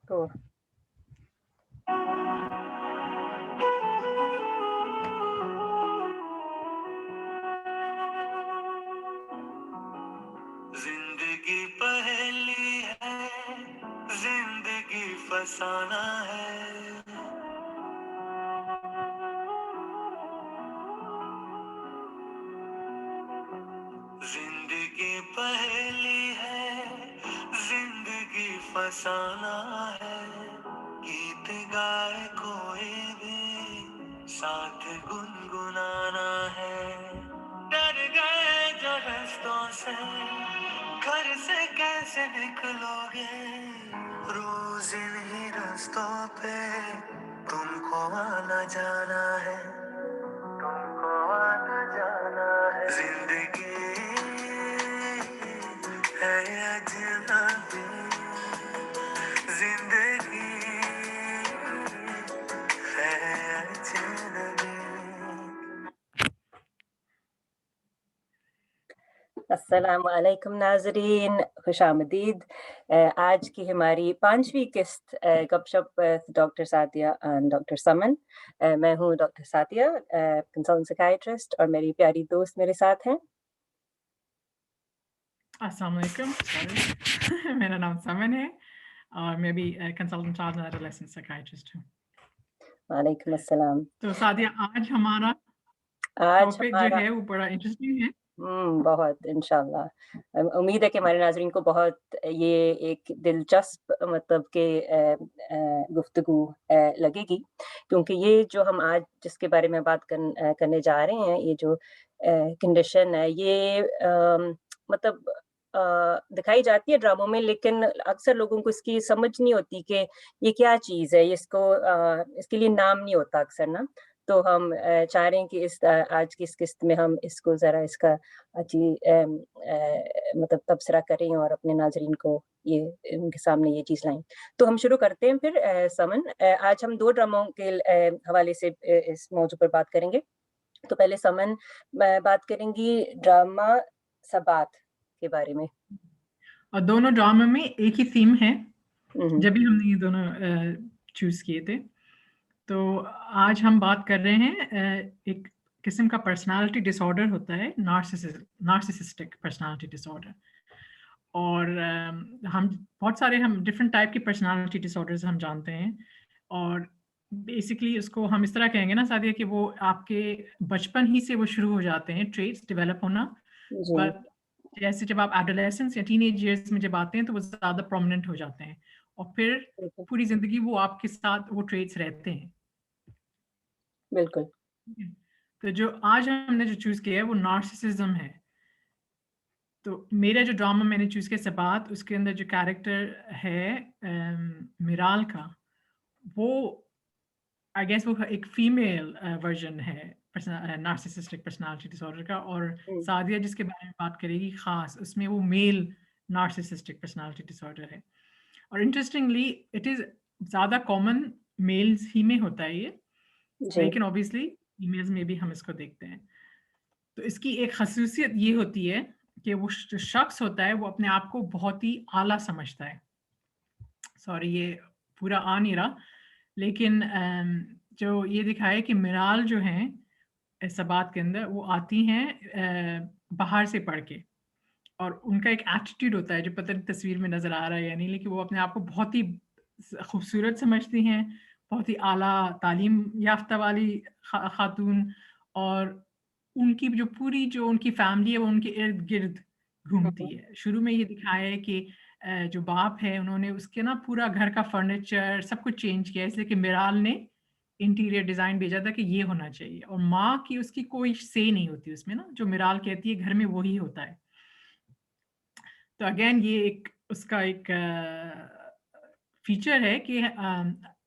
तो जिंदगी पहेली है, जिंदगी फसाना है। जिंदगी पहेली है, जिंदगी फसाना है। गीत गाए कोई भी साथ गुनगुनाना है। डर गए जो रस्तों से, घर से कैसे निकलोगे? रोज इन्हीं रास्तों पे तुमको आना जाना है, तुमको आना जाना है। जिंदगी है अजनबी, जिंदगी है अजनबी। अस्सलामुअलैकुम नाज़रीन, खुशामदीद। आज की हमारी 5वीं किस्त गपशप डॉक्टर सादिया एंड डॉक्टर समन। मैं हूँ डॉक्टर सादिया, कंसल्टेंट साइकियाट्रिस्ट, और मेरी प्यारी दोस्त मेरे साथ हैं। अस्सलाम वालेकुम, सॉरी मेरा नाम समन है और मैं भी consultant child and adolescent psychiatrist हूँ। वालेकुम अस्सलाम। तो सादिया, आज हमारा आज टॉपिक जो हमारा है वो बड़ा इंटरेस्टिंग है। बहुत इंशाल्लाह। उम्मीद है कि हमारे नाज़रीन को बहुत ये एक दिलचस्प मतलब कि गुफ्तगू लगेगी, क्योंकि ये जो हम आज जिसके बारे में बात करने जा रहे हैं, ये जो कंडीशन है, ये मतलब दिखाई जाती है ड्रामों में, लेकिन अक्सर लोगों को इसकी समझ नहीं होती कि ये क्या चीज़ है, इसके लिए नाम नहीं होता अक्सर ना। तो हम चाह रहे हैं कि आज की इस किस्त में हम इसको ज़रा इसका अच्छी मतलब तबसरा करें और अपने नाज़रीन को ये उनके सामने ये चीज़ लाएँ। तो हम शुरू करते हैं फिर। समन, आज हम 2 ड्रामों के हवाले से इस मौजू पर बात करेंगे। तो पहले समन बात करेंगी ड्रामा सबात के बारे में। और दोनों ड्रामा में एक ही थीम है, हुँ, जब भी हमने ये दोनों चूज किए थे। तो आज हम बात कर रहे हैं एक किस्म का पर्सनालिटी डिसऑर्डर होता है, नार्सिसिस्टिक पर्सनालिटी डिसऑर्डर। और हम बहुत सारे हम डिफरेंट टाइप की पर्सनालिटी डिसऑर्डर्स हम जानते हैं, और बेसिकली उसको हम इस तरह कहेंगे ना सादिया कि वो आपके बचपन ही से वो शुरू हो जाते हैं ट्रेट्स डेवलप होना। जी, पर जैसे जब आप एडोलेसेंस या टीनेज इयर्स में जब आते हैं तो वो ज़्यादा प्रोमिनेंट हो जाते हैं, और फिर बिल्कुल, पूरी ज़िंदगी वो आपके साथ वो ट्रेट्स रहते हैं। बिल्कुल। तो जो आज हमने जो चूज़ किया है वो नार्सिसिज्म है। तो मेरा जो ड्रामा मैंने चूज़ किया सबात, उसके अंदर जो कैरेक्टर है मिराल का, वो आई गेस वो एक फीमेल वर्जन है नार्सिसिस्टिक पर्सनालिटी डिसऑर्डर का, और हुँ, सादिया जिसके बारे में बात करेगी खास, उसमें वो मेल नार्सिसिस्टिक पर्सनालिटी डिसऑर्डर है। और इंटरेस्टिंगली इट इज़ ज़्यादा कॉमन मेल्स ही में होता है ये, जी, लेकिन ऑब्वियसली फीमेल्स में भी हम इसको देखते हैं। तो इसकी एक ख़ासियत ये होती है कि वो जो शख्स होता है वो अपने आप को बहुत ही आला समझता है। सॉरी, ये पूरा आ नहीं रहा, लेकिन जो ये दिखाया है कि मिराल जो हैं सबात के अंदर, वो आती हैं बाहर से पढ़ के, और उनका एक एटीट्यूड होता है जो पता नहीं तस्वीर में नज़र आ रहा है या नहीं, लेकिन वो अपने आप को बहुत ही खूबसूरत समझती हैं, बहुत ही आला तालीम याफ्ता वाली खातून। और उनकी जो उनकी फैमिली है वो उनके इर्द-गिर्द हुँ, घूमती हुँ, है। शुरू में ये दिखाया है कि जो बाप है उन्होंने उसके ना पूरा घर का फर्नीचर सब कुछ चेंज किया, इसलिए कि मिराल ने इंटीरियर डिज़ाइन भेजा था कि ये होना चाहिए, और माँ की उसकी कोई से नहीं होती उसमें ना, जो मिराल कहती है घर में वही होता है। तो अगेन ये एक उसका एक फीचर है कि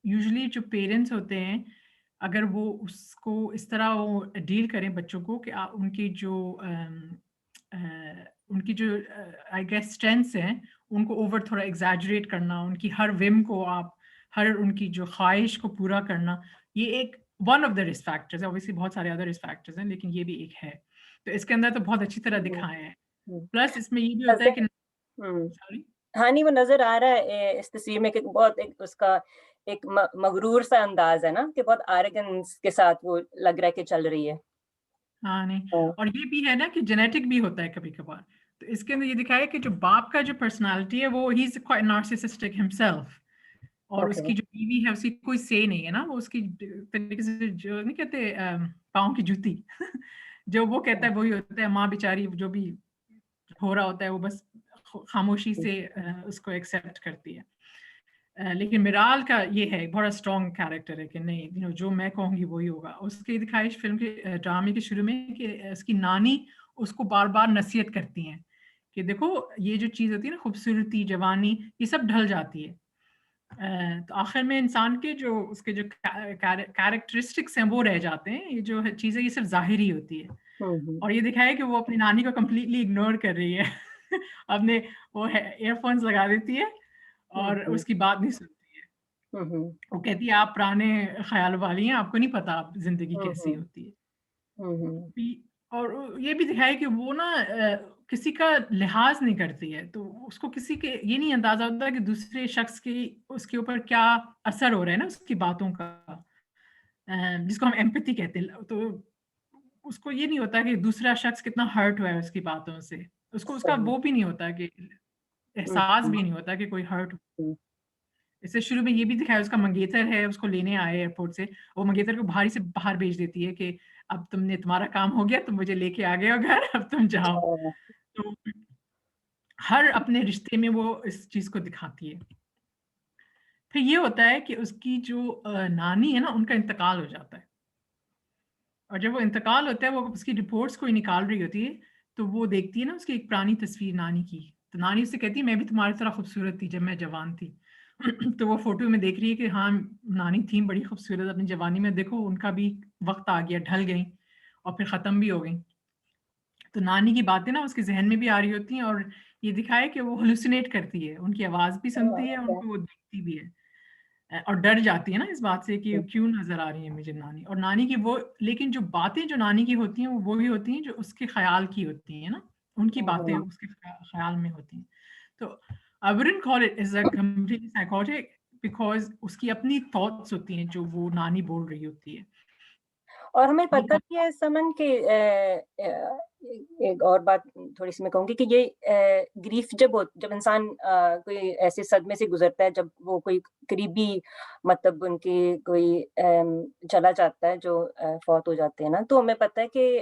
यूजुअली जो पेरेंट्स होते हैं, अगर वो उसको इस तरह वो डील करें बच्चों को कि उनकी जो आई गेस स्ट्रेंथ्स हैं, उनको ओवर थोड़ा एग्जैजरेट करना, उनकी हर विम को आप हर उनकी जो ख्वाहिश को पूरा करना, ये एक one of the risk factors है। ऑब्वियसली बहुत सारे अदर रिस्क फैक्टर्स हैं, लेकिन ये भी एक है। तो इसके अंदर तो बहुत अच्छी तरह हुँ, दिखाए हैं। हुँ। प्लस इसमें ये भी होता है वैसे कि हुँ। सॉरी? हाँ, नहीं वो नज़र आ रहा है इस तस्वीर में कि बहुत एक उसका एक मगरूर सा अंदाज़ है ना, कि बहुत एरोगेंस के साथ वो लग रहा है कि चल रही है। हाँ, नहीं हाँ, और ये भी है ना कि जेनेटिक भी होता है कभी-कभार। तो इसके अंदर ये दिखाया है कि जो बाप का जो पर्सनैलिटी है वो he is quite narcissistic himself और ओके। उसकी जो बीवी है उसकी कोई से नहीं है ना, वो उसकी तरीके से जो नहीं कहते पाँव की जूती जो वो कहता है वही होता है, माँ बेचारी जो भी हो रहा होता है वो बस खामोशी से उसको एक्सेप्ट करती है। लेकिन मिराल का ये है बड़ा स्ट्रॉन्ग कैरेक्टर है कि नहीं जो मैं कहूँगी वही होगा। उसकी दिखाई इस फ़िल्म के ड्रामे के शुरू में कि उसकी नानी उसको बार-बार नसीहत करती हैं कि देखो ये जो चीज़ होती है ना खूबसूरती, जवानी ये सब ढल जाती है। तो आखिर में इंसान के जो उसके जो कैरेक्टरिस्टिक्स हैं वो रह जाते हैं। ये जो है चीज़ें ये सिर्फ़ ज़ाहिरी होती है। हुँ, हुँ। और ये दिखाया है कि वो अपनी नानी को कंप्लीटली इग्नोर कर रही है। अपने वो है ईयरफ़ोन्स लगा देती है हुँ, और हुँ। उसकी बात नहीं सुनती है। हुँ, हुँ। वो कहती है आप पुराने ख़्याल वाली हैं, आपको नहीं पता ज़िंदगी हुँ, कैसी हुँ। होती है। हुँ, हुँ। पी और ये भी दिखाया है कि वो ना किसी का लिहाज़ नहीं करती है, तो उसको किसी के ये नहीं अंदाज़ा होता कि दूसरे शख़्स की उसके ऊपर क्या असर हो रहा है ना उसकी बातों का। जिसको हम एम्पैथी कहते हैं। तो उसको ये नहीं होता कि दूसरा शख़्स कितना हर्ट हुआ है उसकी बातों से। उसको उसका सही। वो भी नहीं होता कि हुँ, एहसास हुँ, भी नहीं होता कि कोई हर्ट हुँ। इससे शुरू में ये भी दिखाया उसका मंगेतर है, उसको लेने आए एयरपोर्ट से, वो मंगेतर को बाहर ही से बाहर भेज देती है कि अब तुम्हारा काम हो गया, तुम मुझे लेके आ गए हो घर, अब तुम जाओ। अच्छा। तो हर अपने रिश्ते में वो इस चीज़ को दिखाती है। फिर ये होता है कि उसकी जो नानी है ना, उनका इंतकाल हो जाता है और जब वो इंतकाल होता है, वो उसकी रिपोर्ट्स कोई निकाल रही होती है, तो वो देखती है ना उसकी एक पुरानी तस्वीर नानी की, तो नानी उससे कहती है, "मैं भी तुम्हारी तरह खूबसूरत थी जब मैं जवान थी।" तो वो फ़ोटो में देख रही है कि हाँ, नानी थी बड़ी खूबसूरत अपनी जवानी में, देखो उनका भी वक़्त आ गया, ढल गईं और फिर ख़त्म भी हो गईं। तो नानी की बातें ना उसके ज़हन में भी आ रही होती हैं और ये दिखाया है कि वो हैलुसिनेट करती है, उनकी आवाज़ भी हाँ, सुनती है, अच्छा। उनको वो दिखती भी है। और डर जाती है ना इस बात से कि हुँ, क्यों नज़र आ रही है मुझे नानी और नानी की वो लेकिन जो बातें जो नानी की होती हैं, वो वही होती हैं जो उसके ख़्याल की होती हैं ना, उनकी हुँ, बातें हुँ। उसके ख़्याल में होती हैं। तो आई wouldn't call it as a completely psychotic because उसकी अपनी थॉट्स होती हैं जो वो नानी बोल रही होती है। और हमें ये पता भी है समन कि एक और बात थोड़ी-सी मैं कहूँगी कि ये ग्रीफ़ जब इंसान कोई ऐसे सदमे से गुज़रता है, जब वो कोई करीबी मतलब उनकी कोई चला जाता है जो फ़ौत हो जाते हैं ना, तो हमें पता है कि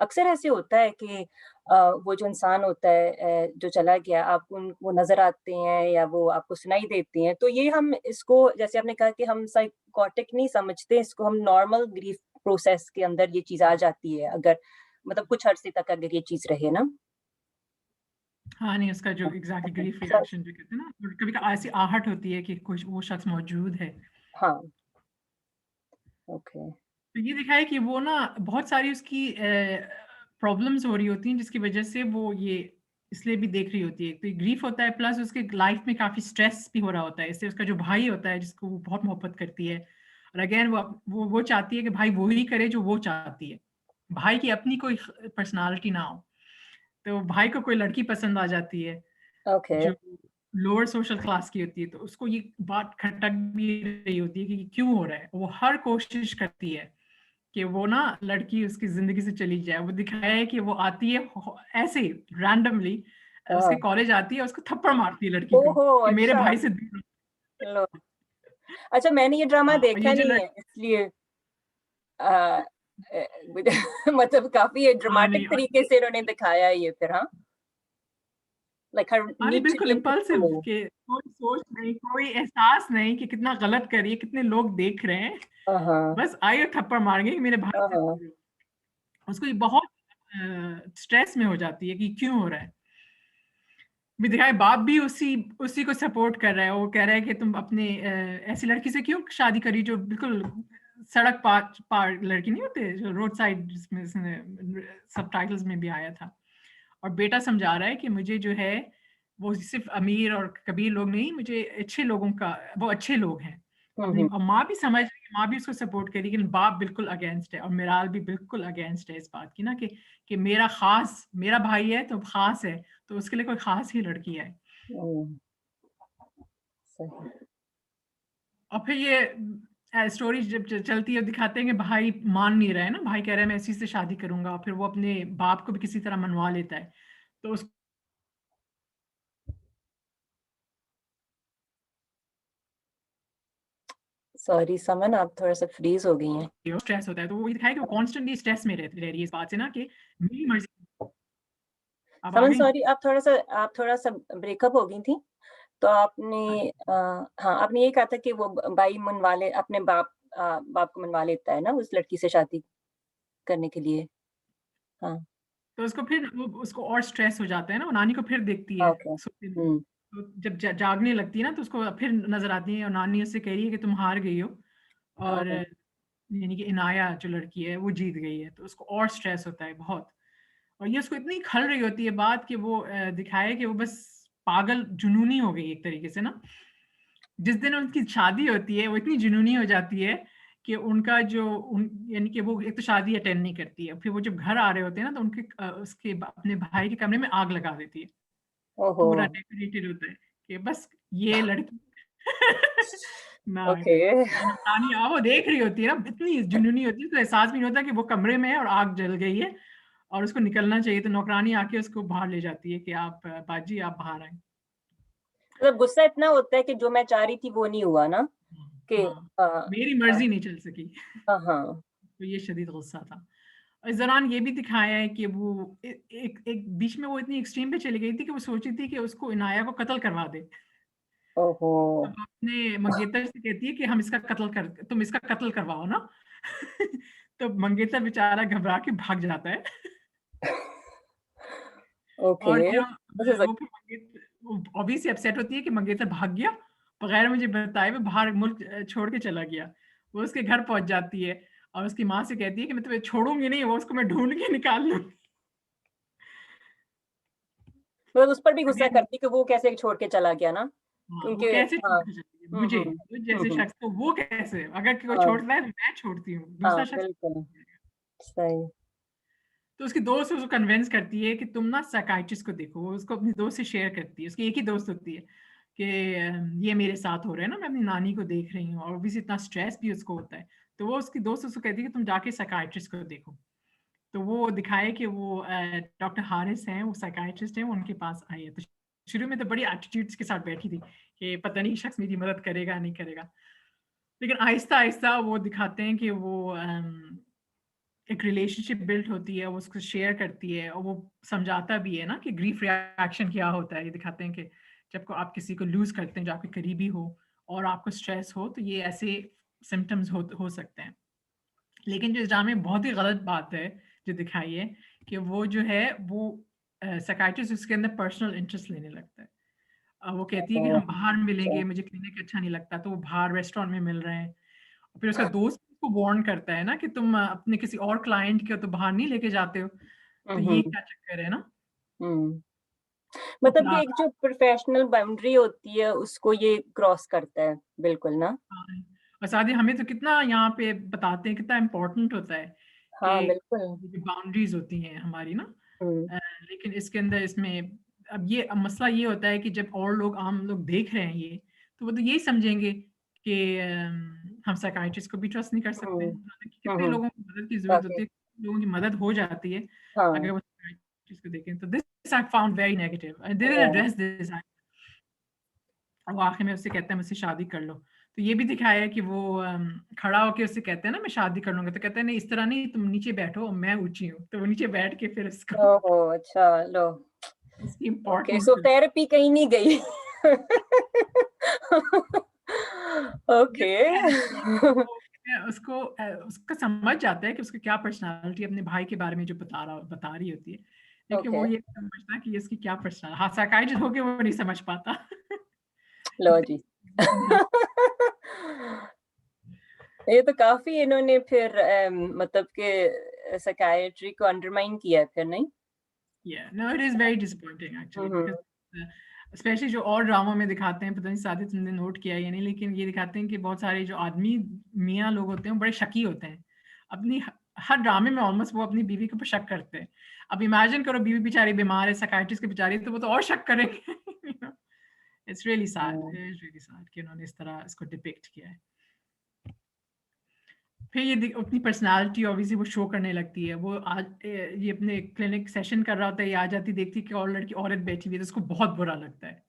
अक्सर ऐसे होता है कि वो जो इंसान होता है जो चला गया, आप वो नज़र आते हैं या वो आपको सुनाई देते हैं, तो ये हम इसको जैसे आपने कहा कि हम साइकोटिक नहीं समझते, इसको हम नॉर्मल ग्रीफ़ प्रोसेस के अंदर ये चीज़ आ जाती है, अगर मतलब कुछ अरसे तक अगर ये चीज़ रहे ना। हाँ, नहीं उसका जो एग्ज़ैक्टली ग्रीफ़ सर रिएक्शन जो कहते हैं ना, कभी-कभी ऐसी आहट होती है कि कुछ वो शख़्स मौजूद है। हाँ, ओके। तो ये दिखाया है कि वो ना बहुत सारी उसकी प्रॉब्लम्स हो रही होती हैं जिसकी वजह से वो ये इसलिए भी देख रही होती है। तो ग्रीफ होता है प्लस उसके लाइफ में काफ़ी स्ट्रेस भी हो रहा होता है। इससे उसका जो भाई होता है जिसको वो बहुत मोहब्बत करती है और अगेन वो चाहती है कि भाई वो ही करे जो वो चाहती है। भाई की अपनी कोई पर्सनैलिटी ना हो। तो भाई को कोई लड़की पसंद आ जाती है ओके, जो लोअर सोशल क्लास की होती है। तो उसको ये बात खटक भी रही होती है कि ये क्यों हो रहा है? वो हर कोशिश करती है कि वो ना लड़की उसकी ज़िंदगी से चली जाए। वो दिखाया है कि वो आती है हो ऐसे ही रैंडमली उसके हाँ। कॉलेज आती है, उसको थप्पड़ मारती है लड़की को ओहो! कि मेरे अच्छा, भाई से दूर रहो। लो अच्छा मैंने ये ड्रामा हाँ, और ये देखा जो नहीं है इसलिए अ मुझे मतलब काफ़ी हाँ, ड्रामेटिक नहीं और तरीके से इन्होंने दिखाया है ये फिर हाँ? लाइक हर हाँ, नहीं नीड टू बिल्कुल बी इन इम्पल्सिव कंट्रोल। कि कोई सोच नहीं, कोई एहसास नहीं कि कितना गलत कर रही है, कितने लोग देख रहे हैं। हाँ, हाँ। बस आई और थप्पड़ मार गई मेरे भाई हाँ, से हाँ। दूर रहो। उसको ये बहुत स्ट्रेस में हो जाती है कि क्यों हो रहा है। भी दिखाए बाप भी उसी उसी को सपोर्ट कर रहा है। वो कह रहा है कि तुम अपने ऐसी लड़की से क्यों शादी करी जो बिल्कुल सड़क पार पार लड़की नहीं होते जो रोड साइड जिसमें सबटाइटल्स में भी आया था। और बेटा समझा रहा है कि मुझे जो है वो सिर्फ अमीर और कबीर लोग नहीं मुझे अच्छे लोगों का वो अच्छे लोग हैं। हुँ, अपनी हुँ। और माँ भी समझ रही है, माँ भी उसको सपोर्ट कर रही है लेकिन बाप बिल्कुल अगेंस्ट है और मिराल भी बिल्कुल अगेंस्ट है इस बात की ना कि मेरा भाई है तो ख़ास है, तो उसके लिए कोई ख़ास ही लड़की है। हुँ, सही। और फिर ये स्टोरी जब चलती है दिखाते हैं कि भाई मान नहीं रहा है ना, भाई कह रहा है मैं इसी से शादी करूँगा, फिर वो अपने बाप को भी किसी तरह मनवा लेता है। तो उस सॉरी समन, आप थोड़ा-सा फ्रीज़ हो गई हैं। स्ट्रेस होता है, तो वो ये दिखाया कि वो कॉन्स्टेंटली स्ट्रेस में रह रही है इस बात से ना कि मेरी मर्ज़ी। अब आ समन गई? सॉरी, आप थोड़ा-सा ब्रेकअप हो गई थी। तो आपने हाँ, आपने ये कहा था कि वो बाई मनवा ले अपने बाप को मनवा लेता है ना उस लड़की से शादी करने के लिए? हाँ, तो उसको फिर वो उसको और स्ट्रेस हो जाता है ना, वो नानी को फिर देखती है ओके। सोते हुए। हुँ, तो जब जागने लगती है ना, तो उसको फिर नज़र आती है और नानी उससे कह रही है कि तुम हार गई हो और ओह! यानी कि इनाया जो लड़की है वो जीत गई है, तो उसको और स्ट्रेस होता है बहुत। और ये उसको इतनी खल रही होती है बात कि वो दिखाए कि वो बस पागल जुनूनी हो गई एक तरीके से ना। जिस दिन उनकी शादी होती है, वो इतनी जुनूनी हो जाती है कि उनका जो उन यानी कि वो एक तो शादी अटेंड नहीं करती है, फिर वो जब घर आ रहे होते हैं ना, तो उनके अपने भाई के कमरे में आग लगा देती है। ओहो! पूरा डेकोरेटेड होता है कि बस ये लड़की ना ओके। नौकरानी वो देख रही होती है ना, इतनी जुनूनी होती है, उसको एहसास भी नहीं होता कि वो कमरे में है और आग जल गई है और उसको निकलना चाहिए, तो नौकरानी आके उसको बाहर ले जाती है कि आप बाजी आप बाहर आएँ। मतलब गुस्सा इतना होता है कि जो मैं चाह रही थी वो नहीं हुआ ना? हाँ, कि हाँ, अ मेरी अ, मर्ज़ी नहीं चल सकी। हाँ, हाँ। तो ये शदीद गुस्सा था। और इस दौरान ये भी दिखाया है कि वो एक एक बीच में वो इतनी एक्सट्रीम पे चली गई थी कि वो सोची थी कि उसको इनाया को कत्ल करवा दे। ओहो! तो वो अपने मंगेतर से कहती है कि हम इसका कत्ल कर तुम इसका कत्ल करवाओ ना। तो मंगेतर बेचारा घबरा के भाग जाता है। ओके, और जो दिस इज़ अ वो फिर मंगेतर वो ऑब्वियसली अपसेट होती है कि मंगेतर भाग गया, बगैर मुझे बताए हुए बाहर मुल्क छोड़ के चला गया। वो उसके घर पहुँच जाती है और उसकी माँ से कहती है कि मैं तुम्हें छोड़ूँगी नहीं, वो उसको मैं ढूँढ के निकाल लूँगी। मतलब उस पर भी गुस्सा अगेन करती कि वो कैसे छोड़ के चला गया ना? हाँ, वो क्योंकि कैसे छोड़ हाँ। के चली गई हुँ, मुझे, हुँ। मुझ हुँ, जैसे हुँ। शख्स को वो कैसे? अगर कोई हाँ, छोड़ता है तो मैं छोड़ती हूँ, हाँ, दूसरा शख्स बिल्कुल, सही। तो उसकी दोस्त उसको कन्विंस करती है कि तुम ना साइकियाट्रिस्ट को देखो, वो उसको अपनी दोस्त से शेयर करती है, उसकी एक ही दोस्त होती है कि ये मेरे साथ हो रहा है ना, मैं अपनी नानी को देख रही हूँ और ऑब्वियसली इतना स्ट्रेस भी उसको होता है। तो वो उसकी दोस्त उसको कहती है कि तुम जाके साइकियाट्रिस्ट को देखो। तो वो दिखाए कि वो डॉक्टर हारिस हैं, वो साइकियाट्रिस्ट हैं, वो उनके पास आई है। तो शुरू में तो बड़ी एटीट्यूड्स के साथ बैठी थी कि पता नहीं ये शख्स मेरी मदद करेगा, नहीं करेगा। लेकिन आहिस्ता-आहिस्ता वो दिखाते हैं कि वो एक रिलेशनशिप बिल्ड होती है, वो उसको शेयर करती है और वो समझाता भी है ना कि ग्रीफ रिएक्शन क्या होता है। ये दिखाते हैं कि जब को आप किसी को लूज़ करते हैं जो आपके करीबी हो और आपको स्ट्रेस हो, तो ये ऐसे सिम्पटम्स हो सकते हैं। लेकिन जो इस ड्रामे में बहुत ही गलत बात है, जो दिखाई है कि वो जो है वो साइकियाट्रिस्ट उसके अंदर पर्सनल इंटरेस्ट लेने लगता है। वो कहती है कि ओह! हम बाहर अच्छा। मिलेंगे, मुझे क्लिनिक अच्छा नहीं लगता, तो वो बाहर रेस्टोरेंट में मिल रहे हैं। फिर उसका दोस्त उसको वार्न करता है ना कि तुम अपने किसी और क्लाइंट को तो बाहर नहीं लेके जाते हो, हुँ, तो ये हुँ, क्या चक्कर है ना? हुँ। तो मतलब फिर कि एक जो प्रोफ़ेशनल बाउंड्री होती है उसको ये क्रॉस करता है, बिल्कुल ना? हाँ, और साथ ही हमें तो कितना यहाँ पे बताते हैं, कितना इम्पोर्टेंट होता है कि हाँ, बिल्कुल। ये जो बाउंड्रीज़ होती हैं हमारी ना हुँ, लेकिन इसके अंदर इसमें अब मसला ये होता है कि जब और लोग आम लोग देख रहे हैं ये, तो वो तो यही समझेंगे कि हम साइकियाट्रिस्ट को भी ट्रस्ट नहीं कर सकते। हुँ, हालाँकि हुँ, कितने हुँ, लोगों को मदद की ज़रूरत काफ़ी। होती है, लोगों की मदद हो जाती है, हाँ, अगर वो साइकियाट्रिस्ट को देखें। तो this I found very negative and they didn't yeah address this और वो आखिर में उससे कहता है मुझसे शादी कर लो। तो ये भी दिखाया है कि वो खड़ा होके उससे कहते हैं ना मैं शादी कर लूँगा, तो कहता है नहीं इस तरह नहीं तुम नीचे बैठो मैं ऊँची हूँ। तो वो नीचे बैठ के फिर उसको ओहो! अच्छा, लो। उसकी ओके, इम्पोर्टेंस सो थेरेपी कहीं नहीं गई। ये ओके। तो है कि वो उसको समझ जाता है कि उसकी क्या पर्सनैलिटी अपने भाई के बारे में जो बता रही होती है। लेकिन ओके, वो ये नहीं समझता कि इसकी क्या हाँ, साइकियाट्रिस्ट होके वो नहीं समझ पाता। लो जी। इतनी ये तो काफ़ी इन्होंने फिर मतलब कि साइकियाट्री को अंडरमाइन किया है फिर, नहीं? Yeah, no, it is very disappointing hmm, actually because hmm. Specially जो और ड्रामा में दिखाते हैं, पता नहीं शादी तुमने नोट किया है या नहीं, लेकिन ये दिखाते हैं कि बहुत सारे जो आदमी मियाँ लोग होते हैं, वो बड़े शकी होते हैं। अपनी हर ड्रामे में ऑलमोस्ट वो अपनी बीवी के ऊपर शक करते हैं। अब इमेजिन करो बीवी बेचारी बीमार है, साइकियाट्रिस्ट की बेचारी, तो वो तो और शक करेंगे। It's really sad, hmm. It's really sad कि उन्होंने इस तरह इसको डिपिक्ट किया है। फिर ये अपनी पर्सनैलिटी ऑब्वियसली वो शो करने लगती है। वो ये अपने क्लिनिक सेशन कर रहा होता है, ये आ जाती देखती है कि और लड़की औरत बैठी हुई है, तो उसको बहुत बुरा लगता है।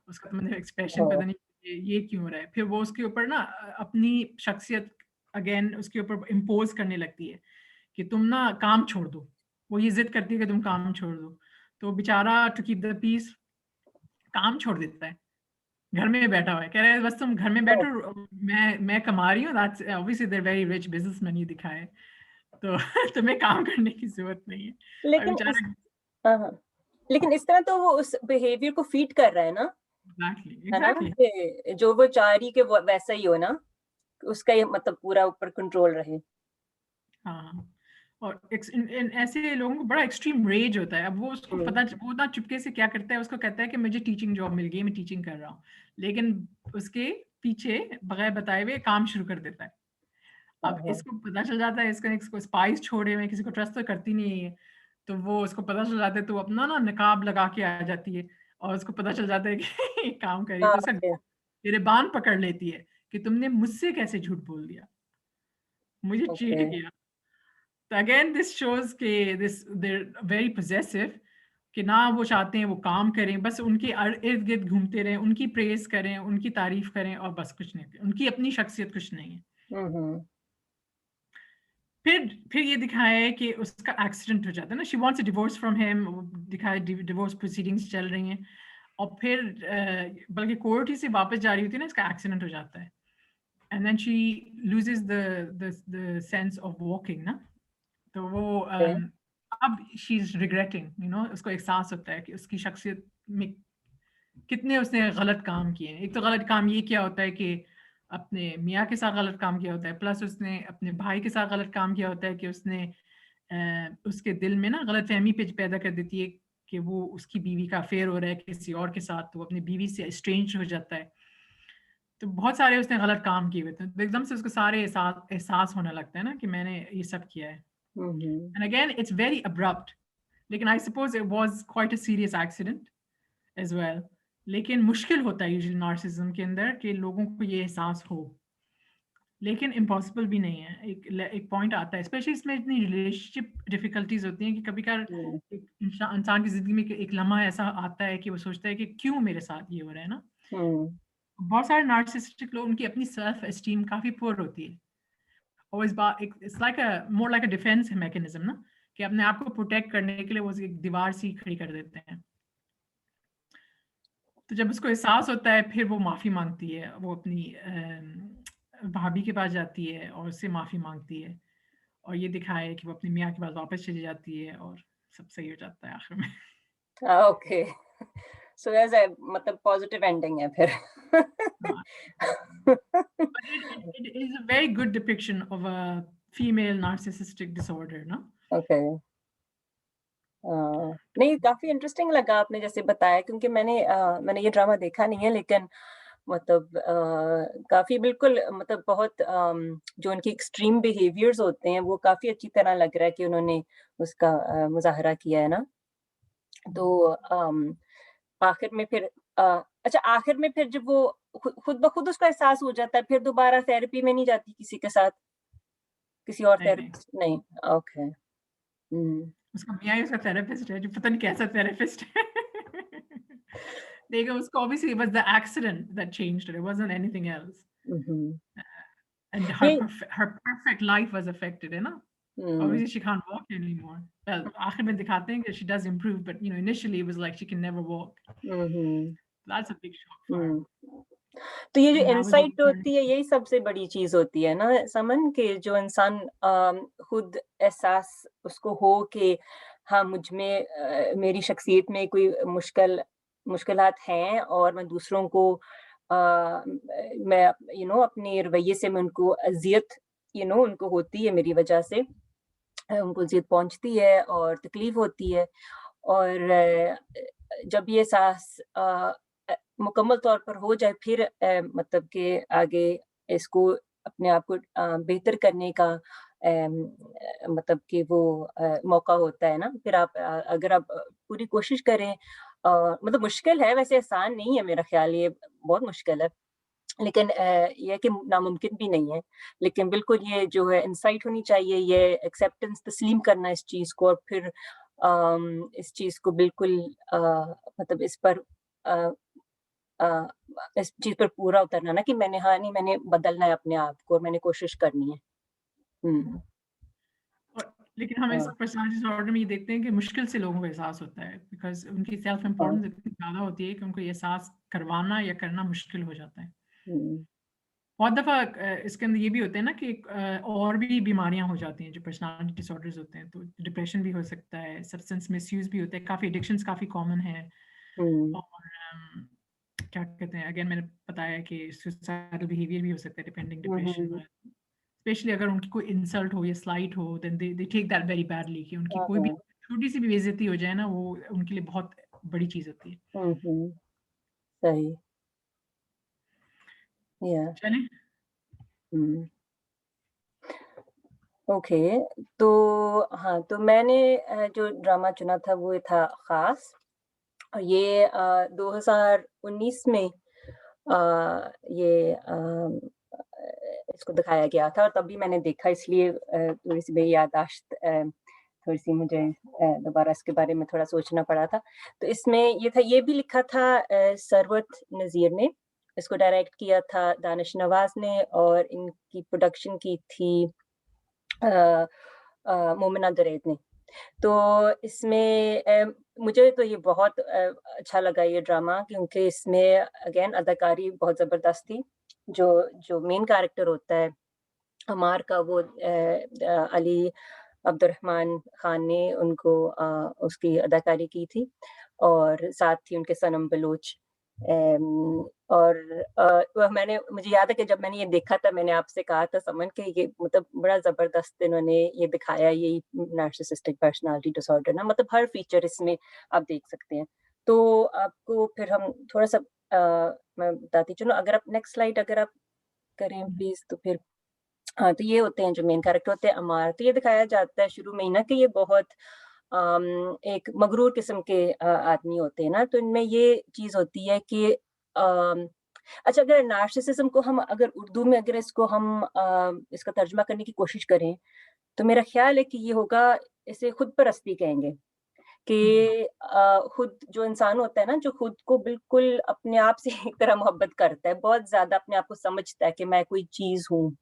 उसका तो मतलब एक्सप्रेशन ओह! पता नहीं ये क्यों हो रहा है। फिर वो उसके ऊपर ना अपनी शख्सियत अगेन उसके ऊपर इम्पोज़ करने लगती है कि तुम ना काम छोड़ दो। वो ये ज़िद करती है कि तुम काम छोड़ दो। तो बेचारा टू कीप द पीस काम छोड़ देता है। घर में बैठा हुआ है। कह रहा है बस तुम घर में ओह! बैठो, मैं कमा रही हूँ, that's obviously they are very rich businessman, ये दिखा है। तो तुम्हें काम करने की ज़रूरत नहीं है। और लेकिन इस बेचारा हाँ, हाँ। लेकिन इस तरह तो वो उस बिहेवियर को फ़ीड कर रहा है ना, एग्ज़ैक्टली, है ना? एग्ज़ैक्टली। कि जो वो चाह रही कि वो वैसा ही हो ना, उसका ये मतलब पूरा ऊपर कंट्रोल रहे। हाँ, और इन ऐसे लोगों को बड़ा एक्सट्रीम रेज होता है। अब वो उसको हुँ। पता वो ना चुपके से क्या करता है, उसको कहता है कि मुझे टीचिंग जॉब मिल गई, मैं टीचिंग कर रहा हूँ। लेकिन उसके पीछे बगैर बताए हुए काम शुरू कर देता है। हाँ, अब हाँ। इसको पता चल जाता है इसको स्पाइस छोड़े हुए किसी को ट्रस्ट तो करती नहीं है। तो वो उसको पता चल जाता है तो वो अपना ना नकाब लगा के आ जाती है और उसको पता चल जाता है कि ये काम कर रही है। हाँ, तो उसका ओके, गिरबान पकड़ लेती है कि तुमने मुझसे कैसे झूठ बोल दिया? मुझे ओके। चीट किया। तो अगेन दिस शोज़ कि this they are very possessive कि ना वो चाहते हैं वो काम करें, बस उनके इर्द-गिर्द घूमते रहें, उनकी प्रेज़ करें, उनकी तारीफ़ करें और बस कुछ नहीं। उनकी अपनी शख्सियत कुछ नहीं है। हुँ, हुँ। फिर ये दिखाया है कि उसका एक्सीडेंट हो जाता है ना, she wants a divorce from him, दिखाया डिवोर्स प्रोसीडिंग्स चल रही हैं और फिर बल्कि कोर्ट ही से वापस जा रही होती है ना, इसका एक्सीडेंट हो जाता है and then she loses the sense of walking ना, तो वो ओके। अब she is regretting, you know, उसको एहसास होता है कि उसकी शख्सियत में कितने उसने गलत काम किए हैं। एक तो गलत काम ये किया होता है कि अपने मियाँ के साथ गलत काम किया होता है, प्लस उसने अपने भाई के साथ गलत काम किया होता है कि उसने उसके दिल में ना गलतफ़हमी पैदा कर देती है कि वो उसकी बीवी का अफ़ेयर हो रहा है किसी और के साथ, तो वो अपनी बीवी से एस्ट्रेंज्ड हो जाता है। तो बहुत सारे उसने गलत काम किए हुए थे। तो एकदम से उसको सारे एहसास होने लगता है ना कि मैंने ये सब किया है। Hmm, hmm. And again it's very abrupt, लेकिन I suppose it was quite a serious accident as well. लेकिन मुश्किल होता है यूजुअली नार्सिसिज़्म के अंदर कि लोगों को ये एहसास हो। लेकिन इम्पॉसिबल भी नहीं है। एक पॉइंट आता है, स्पेशली इसमें इतनी रिलेशनशिप डिफ़िकल्टीज़ होती हैं कि कभी-कभार हुँ, एक इंसान की ज़िंदगी में एक लम्हा ऐसा आता है कि वो सोचता है कि क्यों मेरे साथ ये हो रहा है ना? हुँ। बहुत सारे नार्सिसिस्टिक लोग, उनकी अपनी सेल्फ एस्टीम काफ़ी पुअर होती है और इस बात एक it's like more like a defence mechanism ना, कि अपने आप को प्रोटेक्ट करने के लिए वो एक दीवार सी खड़ी कर देते हैं। तो जब उसको एहसास होता है फिर वो माफ़ी माँगती है। वो अपनी भाभी के पास जाती है और उससे माफ़ी माँगती है और ये दिखाया है कि वो अपनी मियाँ के पास वापस चली जाती है और सब सही हो जाता है आखिर में। ओके। सो एज़ अ मतलब पॉज़िटिव एंडिंग है फिर। हाँ, but it is a very good depiction of a female narcissistic disorder ना? ओके। अ, नहीं काफ़ी इंटरेस्टिंग लगा आपने जैसे बताया क्योंकि मैंने ये ड्रामा देखा नहीं है लेकिन मतलब काफ़ी बिल्कुल मतलब बहुत जो उनकी एक्सट्रीम बिहेवियर्स होते हैं वो काफ़ी अच्छी तरह लग रहा है कि उन्होंने उसका मुज़ाहरा किया है ना। तो आखिर में फिर अ, अच्छा आखिर में फिर जब वो खुद ब खुद उसको एहसास हो जाता है फिर दोबारा थेरेपी में नहीं जाती किसी के साथ? किसी और नहीं, नहीं। थेरेपिस्ट नहीं, ओके। हुँ। उसका मियाँ ही उसका थेरेपिस्ट है, जो पता नहीं कैसा थेरेपिस्ट है। देखो उसको obviously it was the accident that changed her, it wasn't anything else. Hmm, hmm. And ये her perfect life was affected, है ना? हुँ, Obviously she can't walk anymore. Well, आखिर में दिखाते हैं कि she does improve, but you know initially it was like she can never walk. Hmm, hmm, That's a big shock for her. हुँ। तो ये जो And that was insight her. होती है यही सबसे बड़ी चीज़ होती है ना समन कि जो इंसान खुद एहसास उसको हो कि हाँ, मुझ में मेरी शख्सियत में कोई मुश्किलात हैं और मैं दूसरों को मैं अपने रवैये से मैं उनको अज़ियत उनको होती है मेरी वजह से उनको अज़ियत पहुँचती है और तकलीफ़ होती है और जब ये एहसास मुकम्मल तौर पर हो जाए फिर मतलब कि आगे इसको अपने आप को बेहतर करने का मतलब कि वो मौका होता है ना, फिर आप अगर आप पूरी कोशिश करें मतलब मुश्किल है, वैसे आसान नहीं है मेरा ख़्याल, ये बहुत मुश्किल है। लेकिन ये है कि नामुमकिन भी नहीं है। लेकिन बिल्कुल ये जो है इनसाइट होनी चाहिए, ये एक्सेप्टेंस तस्लीम करना इस चीज़ को, और फिर इस चीज़ को बिल्कुल मतलब इस पर अ अ, इस चीज़ पर पूरा उतरना ना कि मैंने, हाँ, नहीं, मैंने बदलना है अपने आप को और मैंने कोशिश करनी है। हुँ, और लेकिन हम इस हाँ, पर्सनैलिटी डिसऑर्डर में ये देखते हैं कि मुश्किल से लोगों को एहसास होता है, बिकॉज़ उनकी सेल्फ हाँ, इम्पोर्टेंस इतनी ज़्यादा होती है कि उनको ये एहसास करवाना या करना मुश्किल हो जाता है। हुँ, बहुत दफ़ा इसके अंदर ये भी होता है ना कि और भी बीमारियाँ हो जाती हैं जो पर्सनैलिटी डिसऑर्डर्स होते हैं, तो डिप्रेशन भी हो सकता है, सब्सटेंस मिसयूज़ भी होता है, काफ़ी एडिक्शंस काफ़ी कॉमन है। हुँ, और क्या कहते हैं, अगेन मैंने बताया कि सुसाइडल बिहेवियर भी हो सकता है डिपेंडिंग हुँ, डिप्रेशन हुँ, में। स्पेशली अगर उनकी कोई इंसल्ट हो या स्लाइट हो, then they take that very badly, कि उनकी हाँ, कोई भी हाँ, छोटी-सी भी बेइज़्ज़ती हो जाए ना, वो उनके लिए बहुत बड़ी चीज़ होती है। हुँ, हुँ, सही, या चलें, हुँ, ओके। तो हाँ, तो मैंने जो ड्रामा चुना था वो था ख़ास, और ये 2019 में ये इसको दिखाया गया था, और तब भी मैंने देखा, इसलिए थोड़ी-सी मेरी याददाश्त थोड़ी-सी मुझे दोबारा इसके बारे में थोड़ा सोचना पड़ा था। तो इसमें ये था, ये भी लिखा था सरवत नज़ीर ने, इसको डायरेक्ट किया था दानिश नवाज़ ने, और इनकी प्रोडक्शन की थी अ मोमिना दरेद ने। तो इसमें मुझे तो ये बहुत अच्छा लगा ये ड्रामा, क्योंकि इसमें अगेन अदाकारी बहुत ज़बरदस्त थी। जो जो मेन कैरेक्टर होता है अमार का, वो अली अब्दुर्रहमान खान ने उनको उसकी अदाकारी की थी, और साथ थी उनके सनम बलूच। और वह मैंने मुझे याद है कि जब मैंने ये देखा था, मैंने आपसे कहा था समन कि ये मतलब बड़ा ज़बरदस्त इन्होंने ये दिखाया, यही नार्सिसिस्टिक पर्सनैलिटी डिसऑर्डर ना, मतलब हर फीचर इसमें आप देख सकते हैं। तो आपको फिर हम थोड़ा-सा मैं बताती चलूँ, अगर आप नेक्स्ट स्लाइड अगर आप करें प्लीज़, तो फिर हाँ, तो ये होते हैं जो मेन कैरेक्टर होते हैं अमार। तो ये दिखाया जाता है शुरू में ही ना कि ये बहुत एक मगरूर किस्म के आदमी होते हैं ना, तो इनमें ये चीज़ होती है कि अच्छा, अगर नार्सिसिज़्म को हम अगर उर्दू में अगर इसको हम इसका तर्जुमा करने की कोशिश करें, तो मेरा ख़्याल है कि ये होगा, इसे खुद-परस्ती कहेंगे। कि खुद जो इंसान होता है ना, जो खुद को बिल्कुल अपने आप से एक तरह मोहब्बत करता है, बहुत ज़्यादा अपने आप को समझता है कि मैं कोई चीज़ हूँ।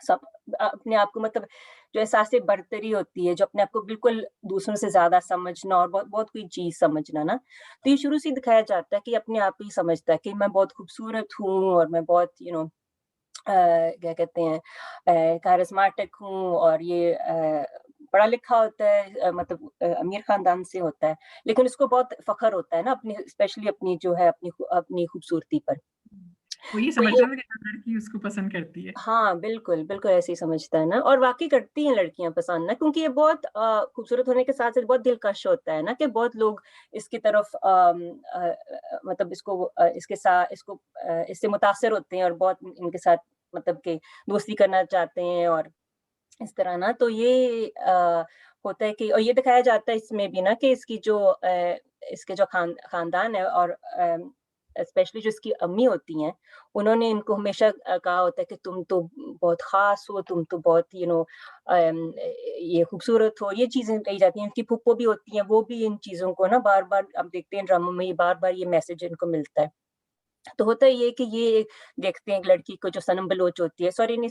सब अपने आप को मतलब जो एहसास बरतरी होती है, जो अपने आप को बिल्कुल दूसरों से ज़्यादा समझना और बहुत बहुत कोई चीज़ समझना ना, तो ये शुरू से ही दिखाया जाता है कि अपने आप ही समझता है कि मैं बहुत खूबसूरत हूँ, और मैं बहुत क्या कहते हैं कारिज़माटिक हूँ, और ये पढ़ा-लिखा होता है, मतलब अमीर ख़ानदान से होता है, लेकिन उसको बहुत फ़ख्र होता है ना अपनी, स्पेशली अपनी जो है अपनी खूबसूरती पर। वो ये तो समझता ये है कि हर लड़की उसको पसंद करती है। हाँ, बिल्कुल, बिल्कुल ऐसे ही समझता है ना, और वाक़ई करती हैं लड़कियाँ पसंद ना, क्योंकि ये बहुत खूबसूरत होने के साथ-साथ बहुत दिलकश होता है ना, कि बहुत लोग इसकी तरफ मतलब इससे मुतासिर होते हैं, और बहुत इनके साथ मतलब कि दोस्ती करना चाहते हैं, और इस तरह ना, तो ये होता है कि, और ये दिखाया जाता है इसमें भी ना कि इसके जो खानदान है, और स्पेशली जो इसकी अम्मी होती हैं, उन्होंने इनको हमेशा कहा होता है कि तुम तो बहुत ख़ास हो, तुम तो बहुत ये खूबसूरत हो, ये चीज़ें कही जाती हैं। इनकी फूफो भी होती हैं, वो भी इन चीज़ों को ना बार-बार, आप देखते हैं ड्रामों में, ये बार-बार ये मैसेज इनको मिलता है। तो होता ये है कि ये देखते हैं एक लड़की को जो सनम बलोच होती है, सॉरी नहीं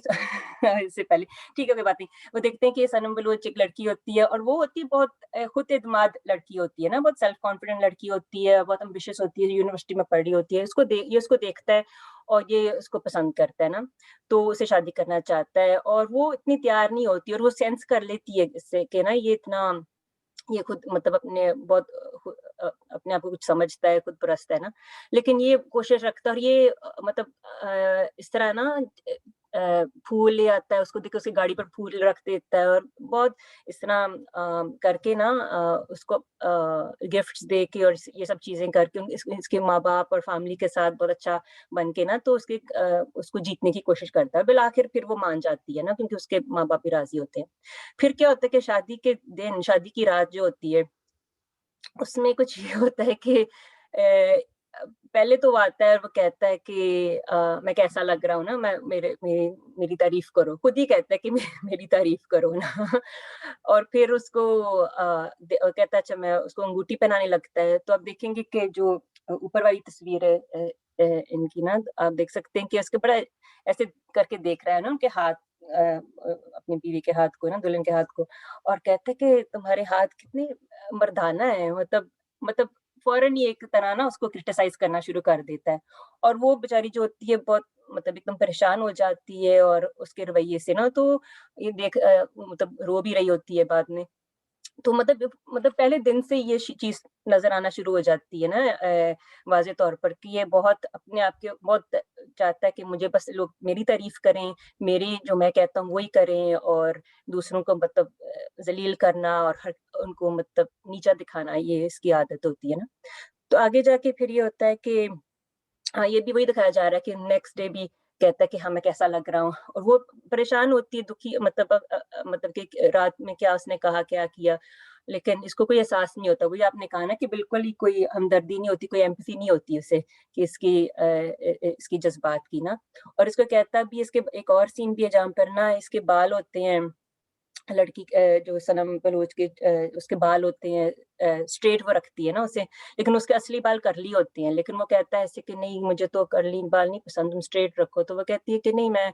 इससे पहले, ठीक है, कोई बात नहीं। वो देखते हैं कि ये सनम बलोच एक लड़की होती है, और वो होती है बहुत खुद-एतमाद लड़की होती है ना, बहुत सेल्फ कॉन्फिडेंट लड़की होती है, बहुत एम्बिशियस होती है, यूनिवर्सिटी में पढ़ रही होती है। ये उसको देखता है, और ये उसको पसंद करता है ना, तो उसे शादी करना चाहता है, और वो इतनी तैयार नहीं होती, और वो सेंस कर लेती है इससे कि ना ये खुद मतलब अपने आप को कुछ समझता है, खुद परस्त है ना। लेकिन ये कोशिश रखता है, और ये मतलब इस तरह ना फूल ले आता है, उसको देख के उसकी गाड़ी पर फूल रख देता है, और बहुत इस तरह करके ना उसको गिफ्ट्स दे के, और ये सब चीज़ें करके इसके माँ-बाप और फैमिली के साथ बहुत अच्छा बन के ना, तो उसको जीतने की कोशिश करता है। बिल-आखिर फिर वो मान जाती है ना, क्योंकि उसके माँ-बाप भी राज़ी होते हैं। फिर क्या होता है कि शादी की रात जो होती है, उसमें कुछ ये होता है कि पहले तो वो आता है और वो कहता है कि मैं कैसा लग रहा हूँ ना, मैं मेरे मेरी मेरी तारीफ़ करो। खुद ही कहता है कि मेरी तारीफ़ करो ना। और फिर उसको कहता है, अच्छा, मैं उसको अंगूठी पहनाने लगता है। तो आप देखेंगे कि जो ऊपर वाली तस्वीर है इनकी ना, आप देख सकते हैं कि उसके बड़ा ऐसे करके देख रहा है ना उनके हाथ, अपनी बीवी के हाथ को ना, दुल्हन के हाथ को, और कहते हैं कि तुम्हारे हाथ कितने मर्दाना है, मतलब फ़ौरन ही एक तरह ना उसको क्रिटिसाइज़ करना शुरू कर देता है। और वो बेचारी जो होती है बहुत मतलब एकदम परेशान हो जाती है और उसके रवैये से ना, तो ये मतलब रो भी रही होती है बाद में। तो मतलब पहले दिन से ये चीज़ नज़र आना शुरू हो जाती है ना, वाज़े तौर पर कि ये बहुत अपने आप के बहुत चाहता है कि मुझे बस लोग मेरी तारीफ़ करें, मेरी जो मैं कहता हूँ वही करें, और दूसरों को मतलब ज़लील करना और हर उनको मतलब नीचा दिखाना, ये इसकी आदत होती है ना। तो आगे जाके फिर ये होता है कि हाँ, ये भी वही दिखाया जा रहा है कि नेक्स्ट डे भी कहता है कि हाँ, मैं कैसा लग रहा हूँ, और वो परेशान होती है, दुखी, मतलब मतलब कि रात में क्या उसने कहा, क्या किया, लेकिन इसको कोई एहसास नहीं होता। वही आपने कहा ना कि बिल्कुल ही कोई हमदर्दी नहीं होती, कोई एम्पैथी नहीं होती उसे कि इसकी जज़्बात की ना। और इसको कहता भी, इसके एक और सीन भी है जहाँ पर ना इसके बाल होते हैं, लड़की जो सनम बलूच के उसके बाल होते हैं, स्ट्रेट वो रखती है ना उसे, लेकिन उसके असली बाल कर्ली होते हैं। लेकिन वो कहता है ऐसे कि नहीं, मुझे तो कर्ली बाल नहीं पसंद, तुम स्ट्रेट रखो। तो वो कहती है कि नहीं, मैं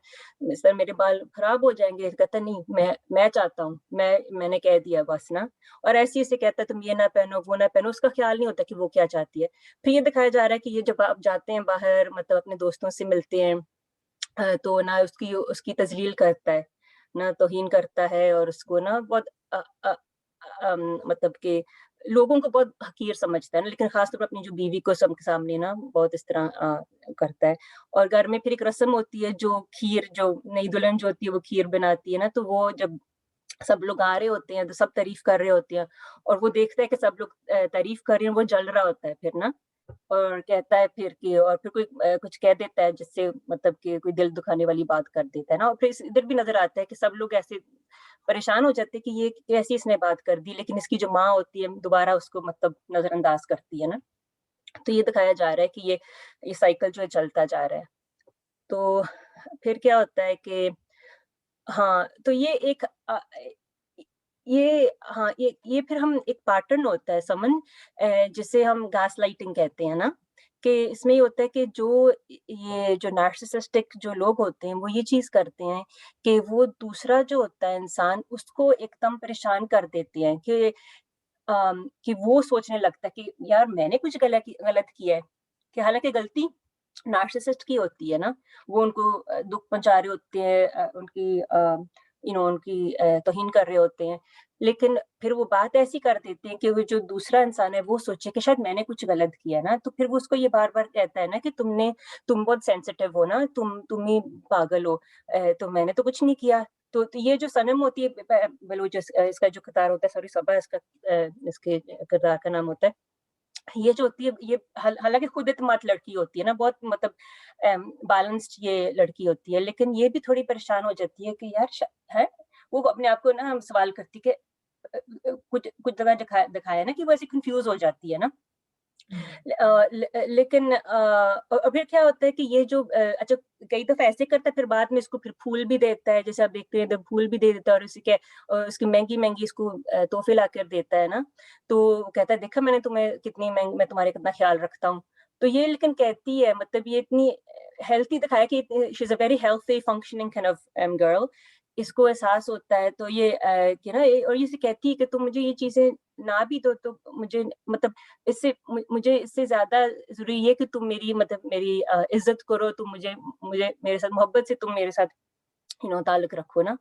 सर, मेरे बाल खराब हो जाएँगे। कहता है नहीं, मैं चाहता हूँ, मैंने कह दिया बस ना। और ऐसे ही इसे कहता है तुम ये ना पहनो, वो ना पहनो, उसका ख़्याल नहीं होता कि वो क्या चाहती है। फिर ये दिखाया जा रहा है कि ये जब आप जाते हैं बाहर, मतलब अपने दोस्तों से मिलते हैं, तो ना उसकी उसकी तज़लील करता है, ना तौहीन करता है, और उसको ना बहुत अ अ मतलब कि लोगों को बहुत हक़ीर समझता है ना, लेकिन ख़ास तौर पे अपनी जो बीवी को सबके सामने ना बहुत इस तरह करता है। और घर में फिर एक रस्म होती है, जो खीर, जो नई दुल्हन जो होती है वो खीर बनाती है ना, तो वो जब सब लोग आ रहे होते हैं, तो सब तारीफ़ कर रहे होते हैं, और वो देखता है कि सब लोग तारीफ़ कर रहे हैं, वो जल रहा होता है फिर ना। और कहता है फिर कि, और फिर कोई कुछ कह देता है जिससे मतलब कि कोई दिल दुखाने वाली बात कर देता है ना, और फिर इधर भी नज़र आता है कि सब लोग ऐसे परेशान हो जाते हैं कि ये कैसी इसने बात कर दी, लेकिन इसकी जो माँ होती है दोबारा उसको मतलब नज़रअंदाज करती है ना। तो ये दिखाया जा रहा है कि ये साइकिल जो है चलता जा रहा है। तो फिर क्या होता है कि हाँ, तो हाँ, ये फिर हम एक पैटर्न होता है समन, जिसे हम गैसलाइटिंग कहते हैं ना, कि इसमें ये होता है कि ये जो नार्सिसिस्टिक जो लोग होते हैं, वो ये चीज़ करते हैं कि वो दूसरा जो होता है इंसान, उसको एकदम परेशान कर देते हैं कि वो सोचने लगता है कि यार मैंने कुछ गलत किया है, कि हालाँकि गलती नार्सिसिस्ट की होती है ना, वो उनको दुःख पहुँचा रहे होते हैं, उनकी तौहीन कर रहे होते हैं। लेकिन फिर वो बात ऐसी कर देते हैं कि वो जो दूसरा इंसान है वो सोचे कि शायद मैंने कुछ गलत किया ना, तो फिर वो उसको ये बार-बार कहता है ना कि तुम बहुत सेंसिटिव हो ना, तुम ही पागल हो, तो मैंने तो कुछ नहीं किया। तो ये जो सनम होती है, बलूच, इसका जो किरदार होता है, सॉरी सबा इसके किरदार का नाम होता है। ये जो होती है, ये हालाँकि खुद एतमाद लड़की होती है ना, बहुत मतलब बैलेंस्ड ये लड़की होती है, लेकिन ये भी थोड़ी परेशान हो जाती है कि यार हैं? वो अपने आप को ना हम सवाल करती है कि कुछ कुछ जगह दिखाया है ना कि वो ऐसे कन्फ्यूज़ हो जाती है ना। हुँ। लेकिन और फिर क्या होता है कि ये जो अच्छा, कई दफ़ा ऐसे करता है, फिर बाद में इसको फिर फूल भी देता है, जैसे आप देखते हैं, तो फूल भी दे देता है, और उसकी महँगी-महँगी इसको तोहफ़े लाकर देता है ना, तो वो कहता है, देखा मैंने तुम्हें कितनी मैं तुम्हारे कितना ख़्याल रखता हूँ। तो ये लेकिन कहती है, मतलब ये इतनी हेल्थी दिखाया कि she is a very healthy functioning kind of girl. इसको एहसास होता है, तो ये कि ना और ये कहती है कि तुम मुझे ये चीज़ें ना भी दो, तो मुझे मतलब मुझे इससे ज़्यादा ज़रूरी ये है कि तुम मेरी इज़्ज़त करो, तुम मुझे मुझे मेरे साथ मोहब्बत से तुम मेरे साथ ताल्लुक रखो ना।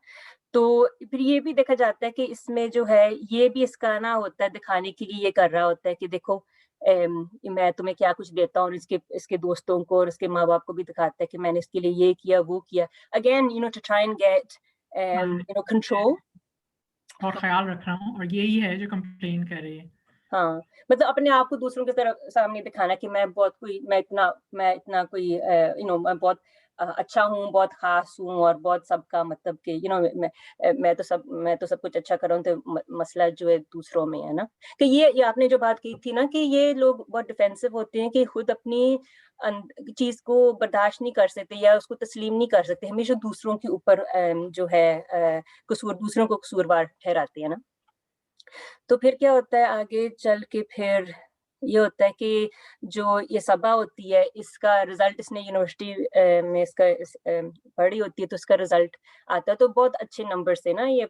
तो फिर ये भी देखा जाता है कि इसमें जो है, ये भी इसका ना होता है, दिखाने के लिए ये कर रहा होता है कि देखो, मैं तुम्हें क्या कुछ देता हूँ, और इसके इसके दोस्तों को और इसके माँ-बाप को भी दिखाता है कि मैंने इसके लिए ये किया, वो किया। Again to try and get हाँ, कंट्रोल। और ख़्याल रख रहा हूँ और यही है जो कंप्लेन कर रही है। हाँ, मतलब अपने आप को दूसरों की तरफ सामने दिखाना कि मैं इतना कोई मैं बहुत अच्छा हूँ, बहुत ख़ास हूँ और बहुत सबका मतलब कि मैं तो सब कुछ अच्छा कर रहा हूँ, तो मसला जो है दूसरों में है ना। कि ये आपने जो बात की थी ना कि ये लोग बहुत डिफेंसिव होते हैं कि खुद अपनी चीज़ को बर्दाश्त नहीं कर सकते या उसको तस्लीम नहीं कर सकते, हमेशा दूसरों के ऊपर जो है कसूर दूसरों को कसूरवार ठहराते हैं ना। तो फिर क्या होता है आगे चल के फिर ये होता है कि जो ये सबा होती है इसका रिज़ल्ट इसने यूनिवर्सिटी में पढ़ी होती है तो इसका रिज़ल्ट आता है तो बहुत अच्छे नंबर से ना ये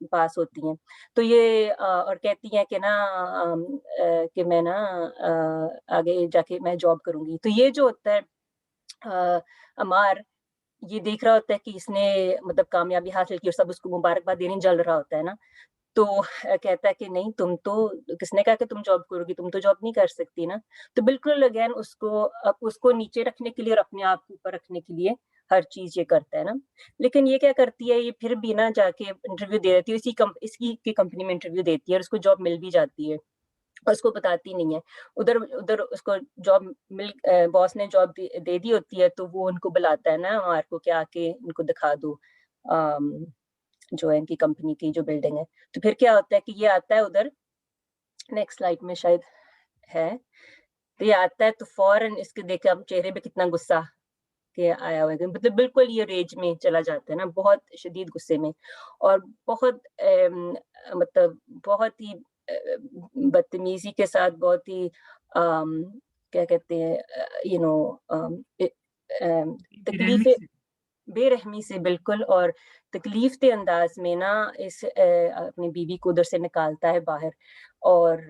पास होती हैं। तो ये और कहती हैं कि ना कि मैं ना आगे जाके मैं जॉब करूँगी। तो ये जो होता है अमार ये देख रहा होता है कि इसने मतलब कामयाबी हासिल की और सब उसको मुबारकबाद देने जल रहा होता है ना। तो कहता है कि नहीं तुम तो किसने कहा कि तुम जॉब करोगी? तुम तो जॉब नहीं कर सकती ना। तो बिल्कुल अगेन उसको नीचे रखने के लिए और अपने आप को ऊपर रखने के लिए हर चीज़ ये करता है ना। लेकिन ये क्या करती है ये फिर भी ना जाके इंटरव्यू दे देती है इसी की कंपनी में इंटरव्यू देती है और उसको जॉब मिल भी जाती है। और उसको बताती नहीं है। उधर उधर उसको बॉस ने जॉब दे दी होती है तो वो उनको बुलाता है ना अमार को कि आके इनको दिखा दो अम, जो है इनकी कंपनी की जो बिल्डिंग है। तो फिर क्या होता है कि ये आता है उधर नेक्स्ट स्लाइड में शायद है। तो ये आता है तो फ़ौरन इसके देख के अब चेहरे पे कितना गुस्सा के आया हुआ है मतलब बिल्कुल ये रेज में चला जाता है ना, बहुत शदीद गुस्से में और बहुत मतलब बहुत ही बदतमीज़ी के साथ बहुत ही क्या कहते हैं बेरहमी तकलीफ़ें से। बेरहमी से बिल्कुल और तकलीफ़देह अंदाज़ में ना अपनी बीवी को उधर से निकालता है बाहर और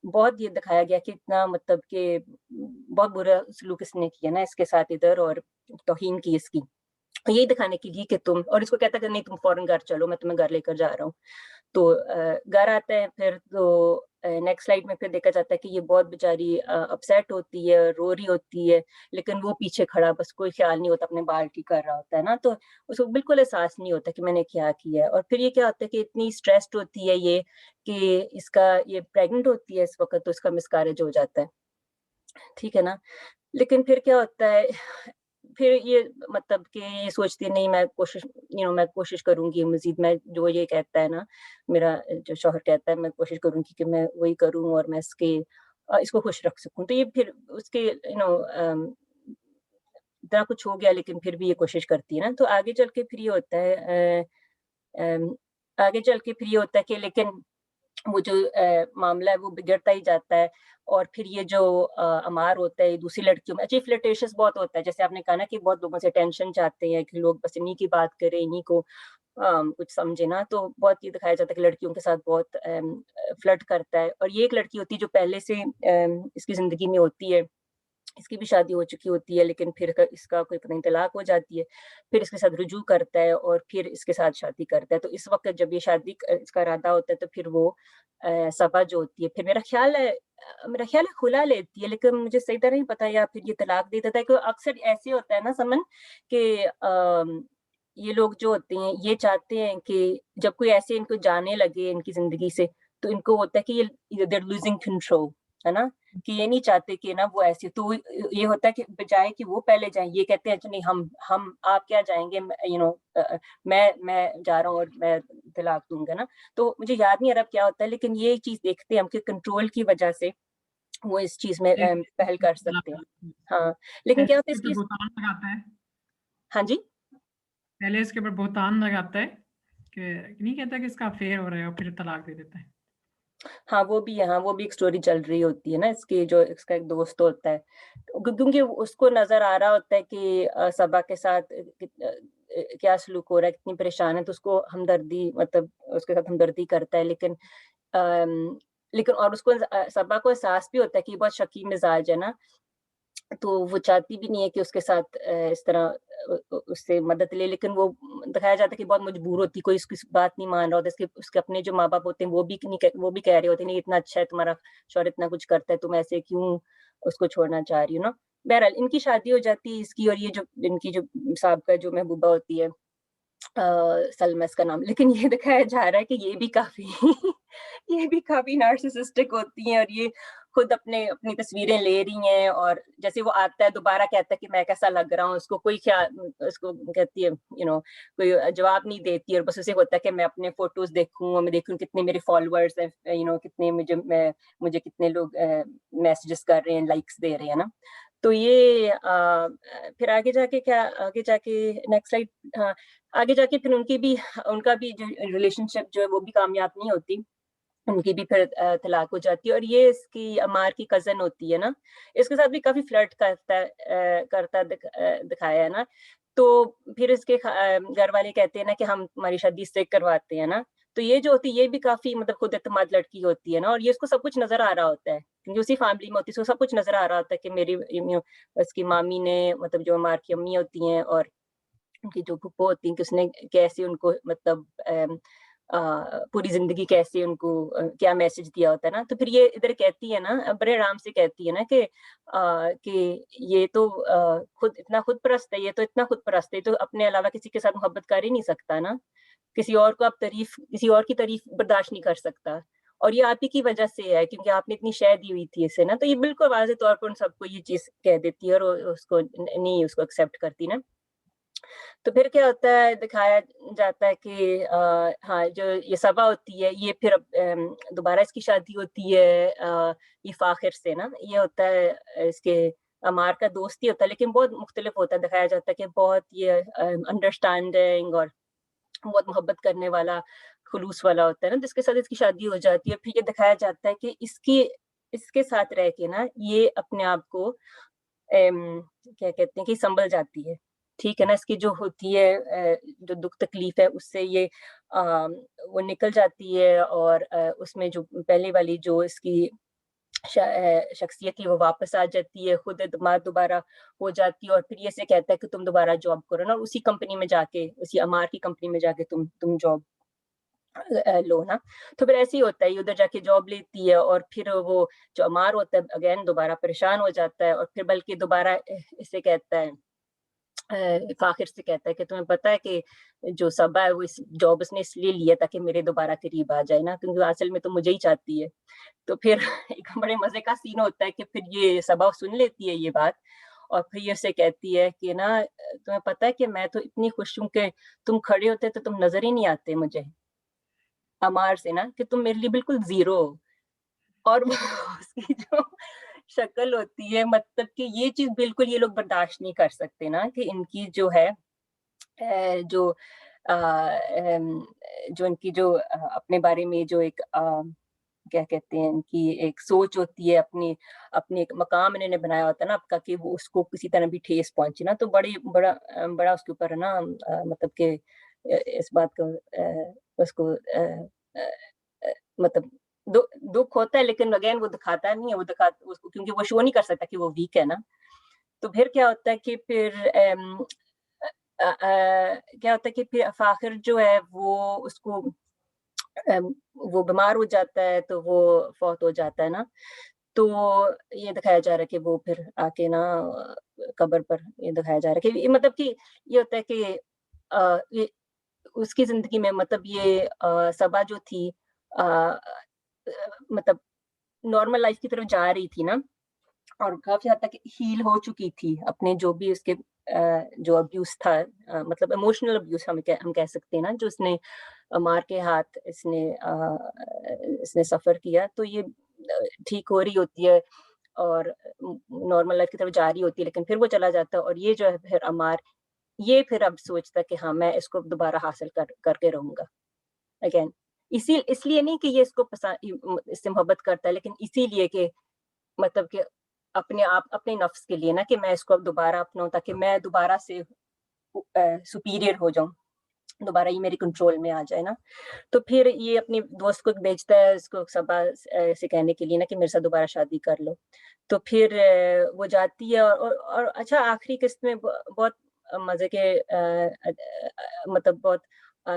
बहुत ये दिखाया गया कि इतना मतलब कि बहुत बुरा सलूक इसने किया ना इसके साथ इधर और तौहीन की इसकी। यही दिखाने के लिए कि तुम और इसको कहता है कि नहीं तुम फ़ौरन घर चलो, मैं तुम्हें घर लेकर जा रहा हूँ। तो घर आते हैं फिर तो नेक्स्ट स्लाइड में फिर देखा जाता है कि ये बहुत बेचारी अपसेट होती है, रो रही होती है, लेकिन वो पीछे खड़ा बस कोई ख़्याल नहीं होता, अपने बाल ठीक कर रहा होता है ना, तो उसको बिल्कुल एहसास नहीं होता कि मैंने क्या किया है और फिर ये क्या होता है कि इतनी स्ट्रेस्ड होती है ये कि ये प्रेग्नेंट होती है इस वक़्त तो इसका मिसकैरेज हो जाता है, ठीक है ना? लेकिन फिर क्या होता है फिर ये मतलब कि ये सोचती है नहीं मैं कोशिश करूँगी मज़ीद मैं जो ये कहता है ना, मेरा जो शौहर कहता है मैं कोशिश करूँगी कि मैं वही करूँ और मैं इसको खुश रख सकूँ। तो ये फिर उसके इतना कुछ हो गया लेकिन फिर भी ये कोशिश करती है ना, तो आगे चल के फिर ये होता है अम, आगे चल के फिर ये होता है कि लेकिन वो जो मामला है वो बिगड़ता ही जाता है और फिर ये जो अमार होता है दूसरी लड़कियों में अच्छा फ्लर्टेशियस बहुत होता है जैसे आपने कहा ना कि बहुत लोगों से अटेंशन चाहते हैं कि लोग बस इन्हीं की बात करें इन्हीं को कुछ समझे ना तो बहुत ये दिखाया जाता है कि लड़कियों के साथ बहुत फ्लर्ट करता है और ये एक लड़की होती है जो पहले से इसकी जिंदगी में होती है इसकी भी शादी हो चुकी होती है लेकिन फिर इसका कोई पता नहीं तलाक हो जाती है। फिर इसके साथ रुजू करता है और फिर इसके साथ शादी करता है। तो इस वक़्त जब ये इसका इरादा होता है तो फिर वो सबा जो होती है फिर मेरा ख़्याल है खुला लेती है लेकिन मुझे सही तरह नहीं पता या फिर ये तलाक दे देता है क्योंकि अक्सर ऐसे होता है ना समन कि ये लोग जो होते हैं ये चाहते हैं कि जब कोई ऐसे इनको जाने लगे इनकी ज़िंदगी से तो इनको होता है कि ये दे आर लूज़िंग कंट्रोल है ना? कि ये नहीं चाहते कि ना वो ऐसे तो ये होता है कि बजाए कि वो पहले जाएँ, ये कहते हैं अच्छा नहीं हम आप क्या जाएँगे मैं जा रहा हूँ और मैं तलाक दूँगा ना। तो मुझे याद नहीं आ रहा अब क्या होता है लेकिन ये चीज़ देखते हैं हम कि कंट्रोल की वजह से वो इस चीज़ में एक पहल कर सकते हैं। हाँ, लेकिन पहले क्या होता है इसके ऊपर इसकी बहुतान लगाता है। हाँ जी? पहले इसके ऊपर बहुतान लगाता है कि नहीं कहता कि इसका अफेयर हो रहा है और फिर तलाक दे देता है। हाँ, वो भी है, हाँ, वो भी एक स्टोरी चल रही होती है ना इसकी जो इसका एक दोस्त होता है। क्योंकि उसको नज़र आ रहा होता है कि सबा के साथ क्या सलूक हो रहा है, कितनी परेशान है, तो उसको हमदर्दी मतलब उसके साथ हमदर्दी करता है। लेकिन और उसको सबा को एहसास भी होता है कि ये बहुत शकी मिज़ाज है ना, तो वो चाहती भी नहीं है कि उसके साथ इस तरह उससे मदद ले लेकिन वो दिखाया जाता है कि बहुत मजबूर होती है, कोई उसकी बात नहीं मान रहा होता। उसके अपने जो माँ-बाप होते हैं वो भी कह रहे होते हैं, नहीं इतना अच्छा है तुम्हारा शौहर इतना कुछ करता है, तुम ऐसे क्यों उसको छोड़ना चाह रही हो ना? बहरहाल इनकी शादी हो जाती है इसकी और ये जो इनकी जो साहब जो महबूबा होती है सलमा इसका नाम लेकिन ये दिखाया जा रहा है कि ये भी काफ़ी ये भी काफ़ी नार्सिसिस्टिक होती हैं और ये खुद अपनी तस्वीरें ले रही हैं, और जैसे वो आता है दोबारा कहता है कि मैं कैसा लग रहा हूँ, उसको कोई उसको कहती है कोई जवाब नहीं देती, और बस उसे होता है कि मैं अपने फोटोज देखूं और मैं देखूं कितने मेरे फॉलोअर्स हैं, कितने मुझे कितने लोग मैसेजेस कर रहे हैं, लाइक्स दे रहे हैं ना। तो ये फिर आगे जाके नेक्स्ट स्लाइड। हाँ, आगे जाके फिर उनका भी जो रिलेशनशिप जो है वो भी कामयाब नहीं होती, उनकी भी फिर तलाक हो जाती है, और ये इसकी अमार की कज़न होती है ना, इसके साथ भी काफ़ी फ्लर्ट दिखाया है ना। तो फिर इसके घर वाले कहते हैं ना कि हम तुम्हारी शादी इससे करवाते हैं ना। तो ये जो होती है ये भी काफ़ी मतलब खुद एतमाद लड़की होती है ना, और ये उसको सब कुछ नज़र आ रहा होता है, क्योंकि उसी फैमिली में होती है, उसको सब कुछ नज़र आ रहा होता है कि मेरी उसकी मामी ने मतलब जो अमार की अम्मी होती हैं और उनकी जो फूफो होती हैं कि उसने कैसे उनको मतलब पूरी ज़िंदगी कैसे उनको क्या मैसेज दिया होता है ना। तो फिर ये इधर कहती है ना, बड़े आराम से कहती है ना कि ये तो खुद परस्त है, ये तो इतना खुद परस्त है, ये तो अपने अलावा किसी के साथ मोहब्बत कर ही नहीं सकता ना। किसी और की तारीफ़ बर्दाश्त नहीं कर सकता, और ये आप ही की वज़ह से है क्योंकि आपने इतनी शय दी हुई थी इसे ना। तो ये बिल्कुल वाज़ेह तौर पर उन सबको ये चीज़ कह देती है, और उसको नहीं उसको एक्सेप्ट करती ना। तो फिर क्या होता है, दिखाया जाता है कि हाँ, जो ये सबा होती है, ये फिर दोबारा इसकी शादी होती है ये फ़ाख़िर से ना। ये होता है इसके अमार का दोस्त ही होता है, लेकिन बहुत मुख्तलिफ़ होता है। दिखाया जाता है कि बहुत ये अंडरस्टैंडिंग और बहुत मोहब्बत करने वाला, खुलूस वाला होता है ना, जिसके साथ इसकी शादी हो जाती है। फिर ये दिखाया जाता है कि इसके साथ रह के ना ये अपने आप को क्या कहते हैं कि सँभल जाती है, ठीक है ना? इसकी जो होती है जो दुःख-तकलीफ़ है उससे ये वो निकल जाती है, और उसमें जो पहले वाली जो इसकी शख्सियत थी वो वापस आ जाती है, खुद एतमाद दोबारा हो जाती है, और फिर ये ऐसे कहता है कि तुम दोबारा जॉब करो ना, उसी कंपनी में जाके, उसी अमार की कंपनी में जाके तुम जॉब लो ना। तो फिर ऐसे ही होता है, ये उधर जाके जॉब लेती है, और फिर वो जो अमार होता है अगेन दोबारा परेशान हो जाता है, और फिर बल्कि दोबारा इसे कहता है फ़ाख़िर से कहता है कि तुम्हें पता है कि जो सबा है वो इस जॉब उसने इसलिए लिया ताकि मेरे दोबारा करीब आ जाए ना, क्योंकि असल में तो मुझे ही चाहती है। तो फिर एक बड़े मज़े का सीन होता है कि फिर ये सबा सुन लेती है ये बात, और फिर ये उससे कहती है कि ना तुम्हें पता है कि मैं तो इतनी खुश हूँ कि तुम खड़े होते तो तुम नज़र ही नहीं आते मुझे, अमार से ना, कि तुम मेरे लिए बिल्कुल ज़ीरो हो। और वो उसकी जो शक्ल होती है, मतलब कि ये चीज़ बिल्कुल ये लोग बर्दाश्त नहीं कर सकते ना कि इनकी जो है जो जो इनकी जो अपने बारे में जो एक क्या कहते हैं, इनकी एक सोच होती है, अपनी एक मकाम इन्होंने बनाया होता है ना आपका, कि वो उसको किसी तरह भी ठेस पहुँचे ना, तो बड़ा उसके ऊपर है ना मतलब कि इस बात को उसको मतलब दुःख होता है, लेकिन अगेन वो दिखाता नहीं है, वो दिखा उसको क्योंकि वो शो नहीं कर सकता कि वो वीक है ना। तो फिर क्या होता है कि फिर क्या होता है कि फिर फ़ाख़िर जो है वो उसको वो बीमार हो जाता है, तो वो फ़ौत हो जाता है ना। तो ये दिखाया जा रहा है कि वो फिर आके ना कब्र पर ये दिखाया जा रहा है कि ये मतलब कि ये होता है कि ये उसकी ज़िंदगी में मतलब ये सबा जो थी मतलब नॉर्मल लाइफ़ की तरफ जा रही थी ना, और काफ़ी हद तक हील हो चुकी थी अपने जो भी उसके जो अब्यूज़ था, मतलब इमोशनल अब्यूज़ हम कह सकते हैं ना, जो उसने मार के हाथ इसने सफ़र किया, तो ये ठीक हो रही होती है, और नॉर्मल लाइफ़ की तरफ जा रही होती है, लेकिन फिर वो चला जाता है, और ये जो है फिर अमार, ये फिर अब सोचता है कि हाँ, मैं इसको दोबारा हासिल करके रहूँगा अगेन। इसलिए नहीं कि ये इसको इससे मोहब्बत करता है, लेकिन इसीलिए कि मतलब कि अपने नफ्स के लिए ना, कि मैं इसको अब दोबारा अपनाऊँ ताकि मैं दोबारा से सुपीरियर हो जाऊँ, दोबारा ये मेरे कंट्रोल में आ जाए ना। तो फिर ये अपने दोस्त को भेजता है इसको सबा से कहने के लिए ना कि मेरे साथ दोबारा शादी कर लो। तो फिर वो जाती है, और अच्छा आखिरी किस्त में बहुत मज़े के मतलब बहुत अ,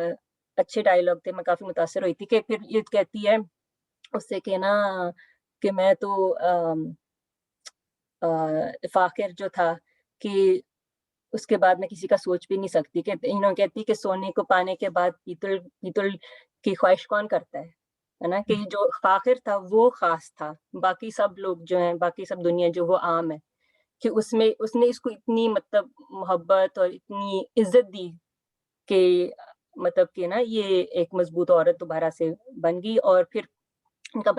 अच्छे डायलॉग थे, मैं काफ़ी मुतासिर हुई थी कि फिर ये कहती है उससे कि ना कि मैं तो फ़ाक़िर जो था कि उसके बाद मैं किसी का सोच भी नहीं सकती, कि कहती कि सोने को पाने के बाद पीतल पीतल की ख़्वाहिश कौन करता है? है ना? कि जो फ़ाखिर था वो ख़ास था, बाकी सब लोग जो हैं, बाकी सब दुनिया जो वो आम है, कि उसमें उसने इसको इतनी मतलब मोहब्बत और इतनी इज़्ज़त दी कि मतलब कि ना ये एक मज़बूत औरत दोबारा से बन गई और फिर इनका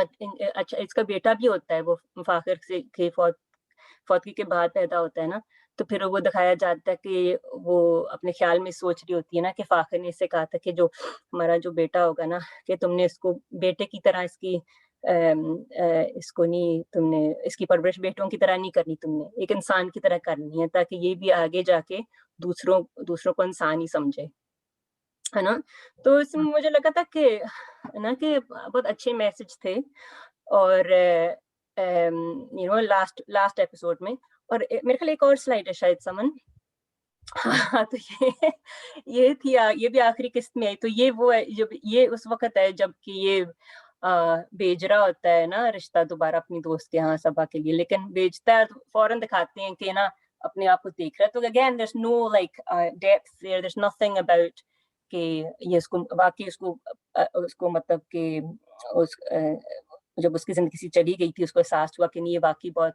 अच्छा इसका बेटा भी होता है वो फ़ाखिर से के फौतगी के बाद पैदा होता है ना, तो फिर वो दिखाया जाता है कि वो अपने ख़्याल में सोच रही होती है ना कि फ़ाखिर ने इससे कहा था कि जो हमारा जो बेटा होगा ना, कि तुमने इसको बेटे की तरह इसको नहीं तुमने इसकी परवरिश बेटों की तरह नहीं करनी तुमने, एक इंसान की तरह करनी है ताकि ये भी आगे जाके दूसरों दूसरों को इंसान ही समझे, है ना? तो इसमें हाँ, मुझे लगा था कि ना कि बहुत अच्छे मैसेज थे और लास्ट लास्ट एपिसोड में और मेरे ख्याल एक और स्लाइड है शायद समन। हाँ, तो ये भी आखिरी किस्त में आई, तो ये वो है जब ये उस वक़्त है जबकि ये भेज रहा होता है ना रिश्ता दोबारा अपनी दोस्त के यहाँ सभा के लिए, लेकिन भेजता है तो फ़ौरन दिखाते हैं कि ना अपने आप को देख रहा है, तो again there is no like depth there is nothing about कि ये इसको बाकी उसको मतलब कि जब उसकी ज़िंदगी से चली गई थी, उसको एहसास हुआ कि नहीं ये वाक़ई बहुत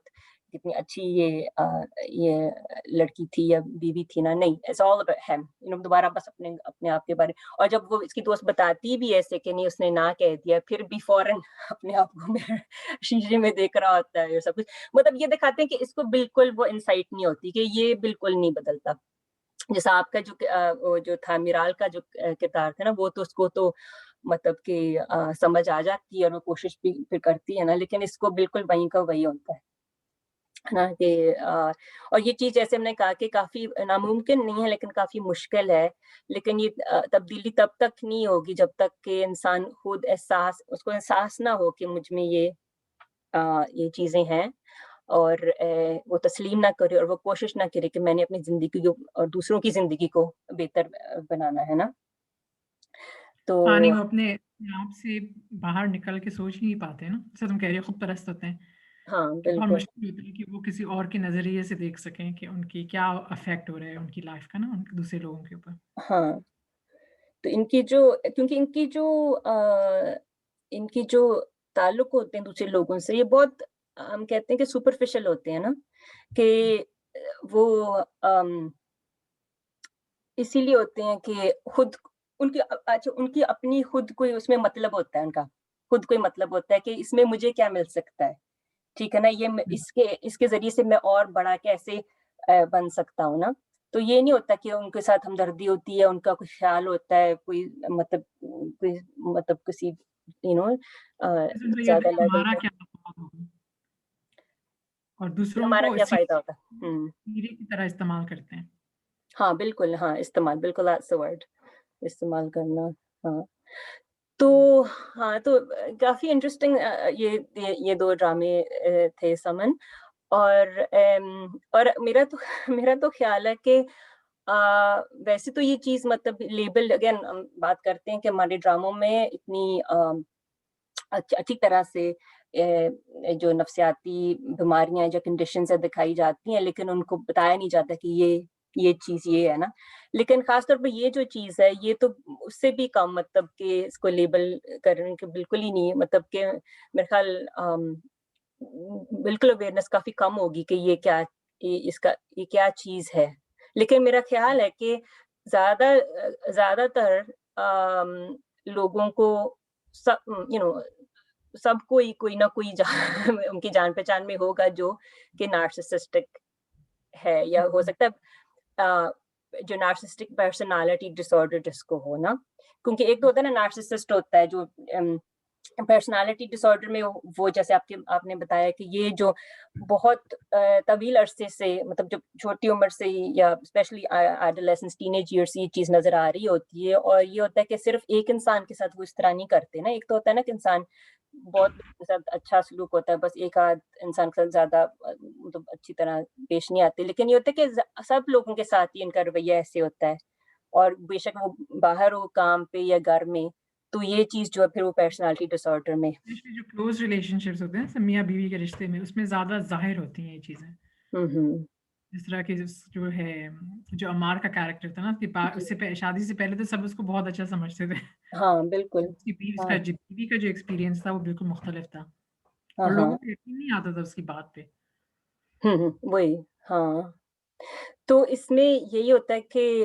कितनी अच्छी ये लड़की थी या बीवी थी ना, नहीं इट्स ऑल अबाउट हिम, दोबारा बस अपने अपने आप के बारे और जब वो इसकी दोस्त बताती भी है ऐसे कि नहीं उसने ना कह दिया, फिर भी फ़ौरन अपने आप को मिरर शीशे में देख रहा होता है और सब कुछ। मतलब ये दिखाते हैं कि इसको बिल्कुल वो इनसाइट नहीं होती कि ये बिल्कुल नहीं बदलता। जैसा आपका वो जो था मिराल का जो किरदार था ना, वो तो उसको तो मतलब कि समझ आ जाती है और वो कोशिश भी फिर करती है ना, लेकिन इसको बिल्कुल वहीं का वही होता है ना कि और ये चीज़ जैसे हमने कहा कि काफ़ी नामुमकिन नहीं है लेकिन काफ़ी मुश्किल है। लेकिन ये तब्दीली तब तक नहीं होगी जब तक कि इंसान खुद उसको एहसास ना हो कि मुझ में ये चीज़ें हैं और वो तस्लीम ना करे और वो कोशिश ना करे कि मैंने अपनी ज़िंदगी को और दूसरों की ज़िंदगी को बेहतर बनाना है ना? हाँ, नहीं तो वो अपने आप से बाहर निकल के सोच नहीं पाते ना, जैसे तुम कह रही हो खुदपरस्त होते हैं, हाँ, कि बहुत बिल्कुल। मुश्किल होता है कि वो किसी और के नज़रिए से देख सकें कि उनकी क्या इफ़ेक्ट हो रहा है उनकी लाइफ़ का ना, उनके दूसरे लोगों के ऊपर। हाँ, तो क्योंकि इनकी जो ताल्लुक होते हैं दूसरे लोगों से ये बहुत हम कहते हैं कि सुपरफिशियल होते हैं ना, कि वो अम, इसीलिए होते हैं कि उनकी अपनी खुद कोई उसमें मतलब होता है उनका, खुद कोई मतलब होता है कि इसमें मुझे क्या मिल सकता है, ठीक है ना? ये मैं हुँ, इसके ज़रिए से मैं और बड़ा कैसे बन सकता हूँ ना? तो ये नहीं होता कि उनके साथ हमदर्दी होती है, उनका कुछ ख़्याल होता है, कोई किसी यू नो जैसे उनका ये होता ज़्यादा है लेवल हमारा पे क्या मतलब होगा और दूसरों हमारा को क्या इसी फ़ायदा होगा? हुँ। हीरे की तरह इस्तेमाल करते हैं। हाँ, बिल्कुल, हाँ, इस्तेमाल बिल्कुल दैट्स द वर्ड इस्तेमाल करना, हाँ। तो हाँ, तो काफ़ी इंटरेस्टिंग ये 2 ड्रामे थे समन और मेरा तो मेरा तो ख़्याल है कि वैसे तो ये चीज़ मतलब लेबल अगेन हम बात करते हैं कि हमारे ड्रामों में इतनी अच्छी तरह से जो नफ़्सियाती बीमारियाँ जो कंडीशंस हैं दिखाई जाती हैं, लेकिन उनको बताया नहीं जाता कि ये चीज़ ये है ना। लेकिन ख़ास तौर पे ये जो चीज़ है, ये तो उससे भी कम मतलब कि इसको लेबल करने के बिल्कुल ही नहीं है मतलब कि मेरे ख़्याल बिल्कुल अवेयरनेस काफ़ी कम होगी कि ये क्या चीज़ है। लेकिन मेरा ख़्याल है कि ज़्यादातर लोगों को स यू नो सबको ही कोई ना कोई जान उनकी जान-पहचान में होगा जो कि नार्सिसिस्टिक है या हो सकता है अ, जो नार्सिसिस्टिक पर्सनैलिटी डिसऑर्डर जिसको हो ना, क्योंकि एक तो होता है ना नार्सिसिस्ट होता है जो पर्सनैलिटी डिसऑर्डर में वो जैसे आपने बताया कि ये जो बहुत तवील अरसे से मतलब जब छोटी उम्र से ही या स्पेशली एडोलेसेंस टीनेज ईयर्स ये चीज़ नज़र आ रही होती है और ये होता है कि सिर्फ़ एक इंसान के साथ वो इस तरह नहीं करते ना, एक तो होता है ना कि इंसान बहुत लोगों के साथ अच्छा सलूक होता है, बस एक आध इंसान के साथ ज़्यादा मतलब अच्छी तरह पेश नहीं आते। लेकिन ये होता है कि सब लोगों के साथ ही इनका रवैया ऐसे होता है और बेशक वो बाहर हो काम पे या घर में, तो ये चीज़ जो है फिर वो पर्सनैलिटी डिसऑर्डर में स्पेशली जो क्लोज़ रिलेशनशिप्स होते हैं, जैसे मियाँ-बीवी के रिश्ते में, उसमें ज़्यादा ज़ाहिर होती हैं ये चीज़ें। हुँ, हुँ। जिस तरह की जो है, जो अम्मार का कैरेक्टर था ना, जी। उससे शादी से पहले तो सब उसको बहुत अच्छा समझते थे। हाँ, बिल्कुल। उसकी हाँ, बीवी का जो एक्सपीरियंस था वो बिल्कुल मुख्तलिफ था, हाँ, और लोगों हाँ। को यकीन नहीं आता था उसकी बात पे। वही, हाँ। तो इसमें यही होता है कि